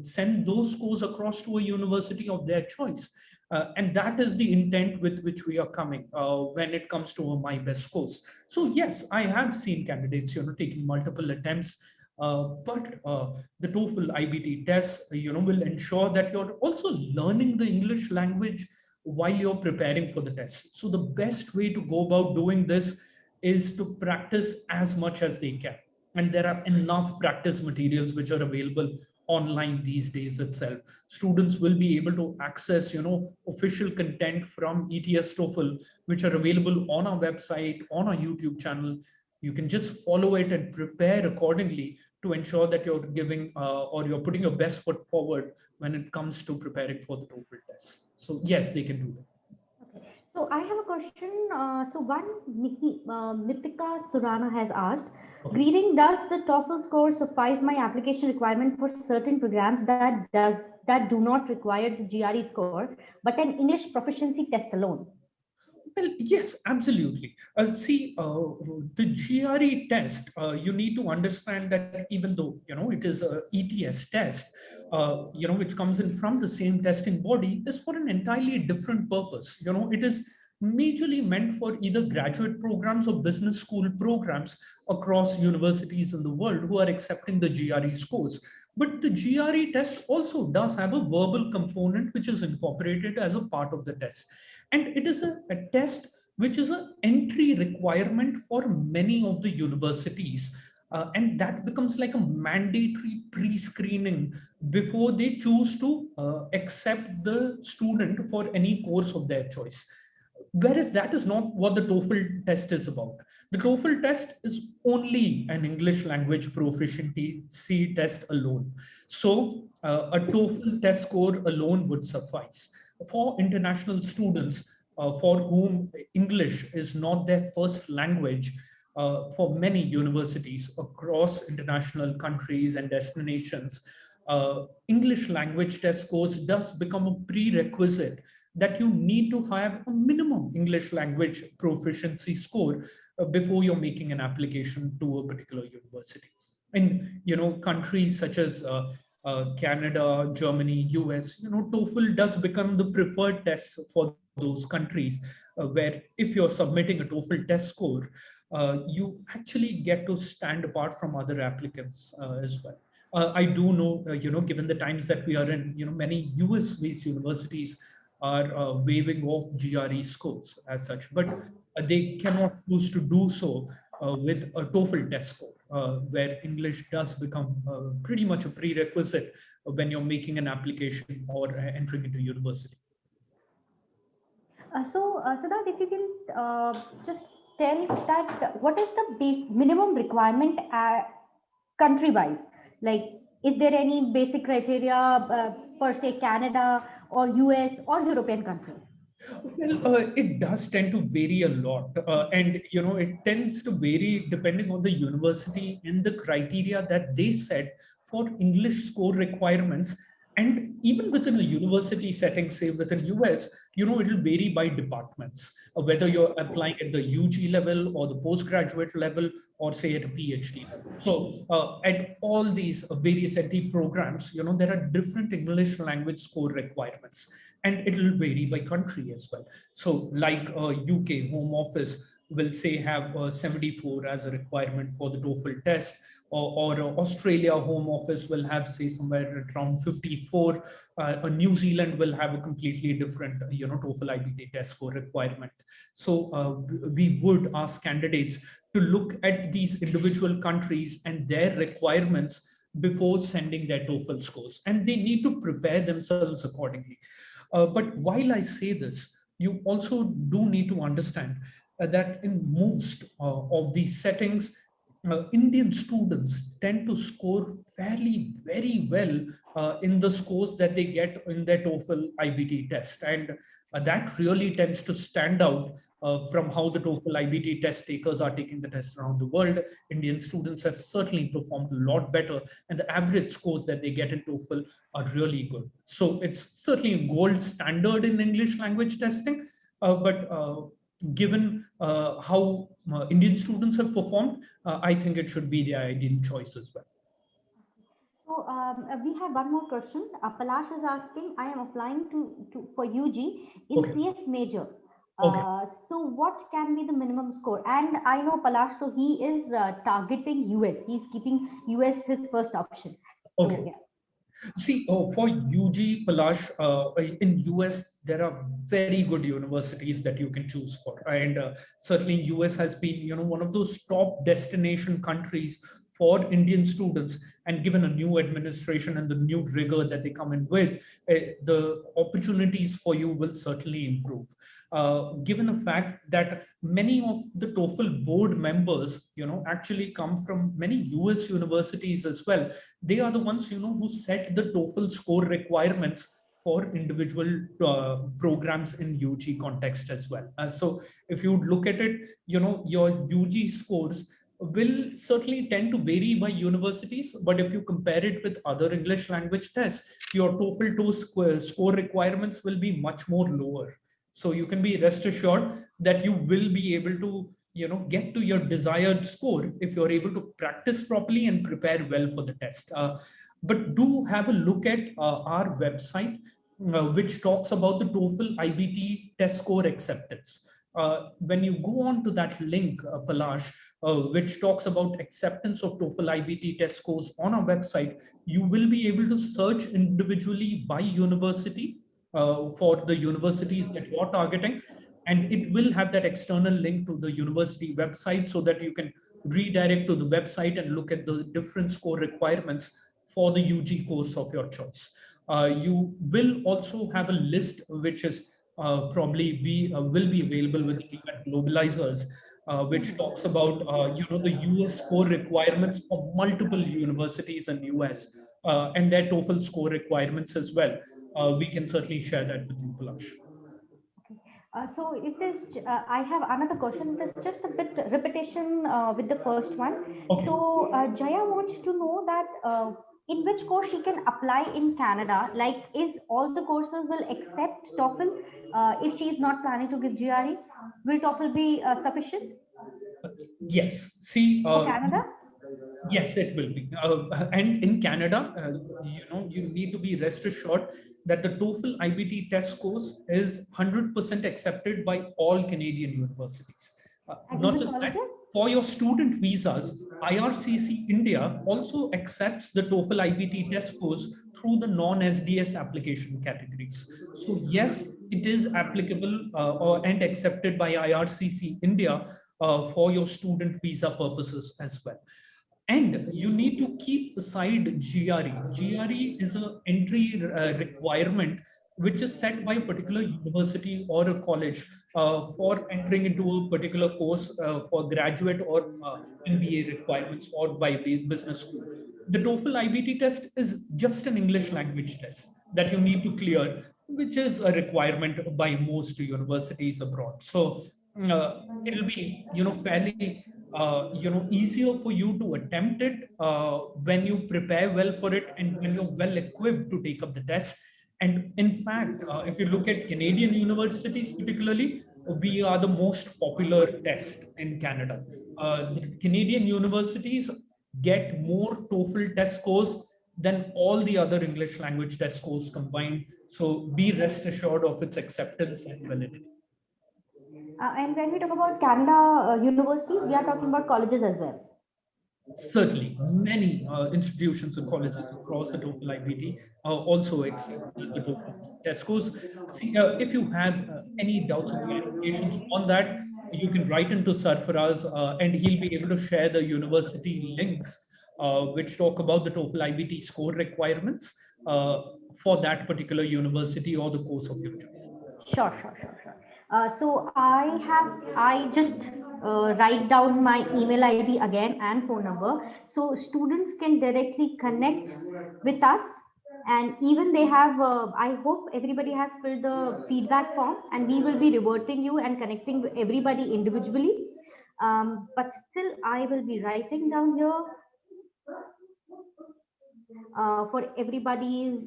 send those scores across to a university of their choice. And that is the intent with which we are coming when it comes to a MyBest scores. So yes, I have seen candidates, taking multiple attempts, but the TOEFL IBT test, will ensure that you're also learning the English language while you're preparing for the test. So the best way to go about doing this is to practice as much as they can. And there are enough practice materials which are available online these days itself. Students will be able to access, official content from ETS TOEFL, which are available on our website, on our YouTube channel. You can just follow it and prepare accordingly to ensure that you're giving or you're putting your best foot forward when it comes to preparing for the TOEFL test. So yes, they can do that. Okay. So I have a question. So one Nitika Surana has asked, greeting, does the TOEFL score suffice my application requirement for certain programs that do not require the GRE score, but an English proficiency test alone? Well, yes, absolutely. The GRE test, you need to understand that even though, it is a ETS test, which comes in from the same testing body, is for an entirely different purpose. It is majorly meant for either graduate programs or business school programs across universities in the world who are accepting the GRE scores. But the GRE test also does have a verbal component which is incorporated as a part of the test. And it is a test which is an entry requirement for many of the universities. And that becomes like a mandatory pre-screening before they choose to accept the student for any course of their choice. Whereas that is not what the TOEFL test is about. The TOEFL test is only an English language proficiency test alone. So a TOEFL test score alone would suffice. For international students for whom English is not their first language, for many universities across international countries and destinations, English language test scores does become a prerequisite that you need to have a minimum English language proficiency score before you're making an application to a particular university. In countries such as Canada, Germany, US, TOEFL does become the preferred test for those countries, where if you're submitting a TOEFL test score, you actually get to stand apart from other applicants as well. I do know, given the times that we are in, many US-based universities are waiving off GRE scores as such, but they cannot choose to do so with a TOEFL test score, where English does become pretty much a prerequisite when you're making an application or entering into university. Siddharth, if you can just tell that what is the minimum requirement country-wise? Like, is there any basic criteria for, say, Canada or US or European countries? Well, it does tend to vary a lot, and it tends to vary depending on the university and the criteria that they set for English score requirements. And even within a university setting, say within US, it'll vary by departments, whether you're applying at the UG level or the postgraduate level, or say at a PhD level. So at all these various NT programs, there are different English language score requirements, and it will vary by country as well. So like UK Home Office will say have 74 as a requirement for the TOEFL test, or Australia Home Office will have, say, somewhere around 54. New Zealand will have a completely different, TOEFL IBT test score requirement. So we would ask candidates to look at these individual countries and their requirements before sending their TOEFL scores, and they need to prepare themselves accordingly. But while I say this, you also do need to understand that in most of these settings, Indian students tend to score fairly very well in the scores that they get in their TOEFL IBT test. And that really tends to stand out from how the TOEFL IBT test takers are taking the test around the world. Indian students have certainly performed a lot better, and the average scores that they get in TOEFL are really good. So it's certainly a gold standard in English language testing, but given how Indian students have performed, I think it should be the ideal choice as well. So we have one more question. Palash is asking, I am applying for UG in Okay. CS major. Okay. So what can be the minimum score? And I know Palash, so he is targeting US. He's keeping US his first option. Okay. So, yeah. See, for UG, Palash, in US, there are very good universities that you can choose for. And certainly US has been, one of those top destination countries for Indian students. And given a new administration and the new rigor that they come in with, the opportunities for you will certainly improve. Given the fact that many of the TOEFL board members, actually come from many US universities as well. They are the ones, who set the TOEFL score requirements for individual programs in UG context as well. So if you look at it, your UG scores will certainly tend to vary by universities, but if you compare it with other English language tests, your TOEFL score requirements will be much more lower. So you can be rest assured that you will be able to, get to your desired score if you're able to practice properly and prepare well for the test. But do have a look at our website, which talks about the TOEFL IBT test score acceptance. When you go on to that link, Palash, which talks about acceptance of TOEFL IBT test scores on our website, you will be able to search individually by university for the universities that you're targeting. And it will have that external link to the university website so that you can redirect to the website and look at the different score requirements for the UG course of your choice. You will also have a list which is will be available with the team at Globalizers, which talks about the US score requirements for multiple universities in US and their TOEFL score requirements as well. We can certainly share that with you, Palash. So it is, I have another question. It is just a bit repetition with the first one. Okay. So Jaya wants to know that in which course she can apply in Canada. Like, is all the courses will accept TOEFL if she is not planning to give GRE? Will TOEFL be sufficient Yes. See, for Canada? yes, it will be. And in Canada, you need to be rest assured that the TOEFL IBT test scores is 100% accepted by all Canadian universities. And Not even just that, colleges? for your student visas, IRCC India also accepts the TOEFL IBT test scores through the non-SDS application categories. So yes, it is applicable and accepted by IRCC India for your student visa purposes as well. And you need to keep aside GRE. GRE is an entry requirement which is set by a particular university or a college for entering into a particular course for graduate or MBA requirements or by business school. The TOEFL IBT test is just an English language test that you need to clear, which is a requirement by most universities abroad. So it'll be fairly easier for you to attempt it when you prepare well for it and when you're well equipped to take up the test. And in fact, if you look at Canadian universities particularly, we are the most popular test in Canada. The Canadian universities get more TOEFL test scores than all the other English language test scores combined. So be rest assured of its acceptance and validity. And when we talk about Canada universities, we are talking about colleges as well. Certainly, many institutions and colleges across the TOEFL IBT also accept the TOEFL test scores. See, if you have any doubts or clarifications on that, you can write into Sarfaraz and he'll be able to share the university links which talk about the TOEFL IBT score requirements for that particular university or the course of your choice. Sure. So I just write down my email ID again and phone number, so students can directly connect with us. And even they have, I hope everybody has filled the feedback form, and we will be reverting you and connecting with everybody individually. But still, I will be writing down here for everybody's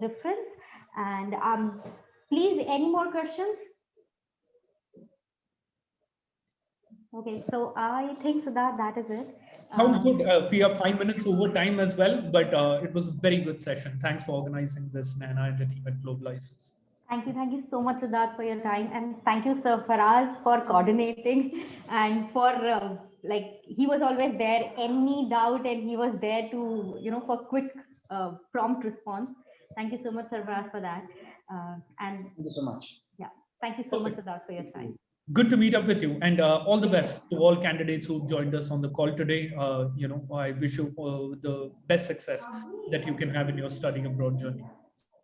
reference. And please, any more questions? Okay, so I think that is it. Sounds good. We are 5 minutes over time as well, but it was a very good session. Thanks for organizing this, Nana, and the team at Globalizers. Thank you so much, Siddharth, for your time, and thank you, Sir Faraz, for coordinating and for he was always there. Any doubt, and he was there to for quick, prompt response. Thank you so much, Sir Faraz, for that. And Thank you so much. Yeah, thank you so much, Siddharth, for your time. Good to meet up with you, and all the best to all candidates who joined us on the call today. I wish you the best success that you can have in your studying abroad journey.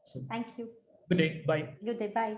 So, thank you. good day. Bye. Good day. Bye.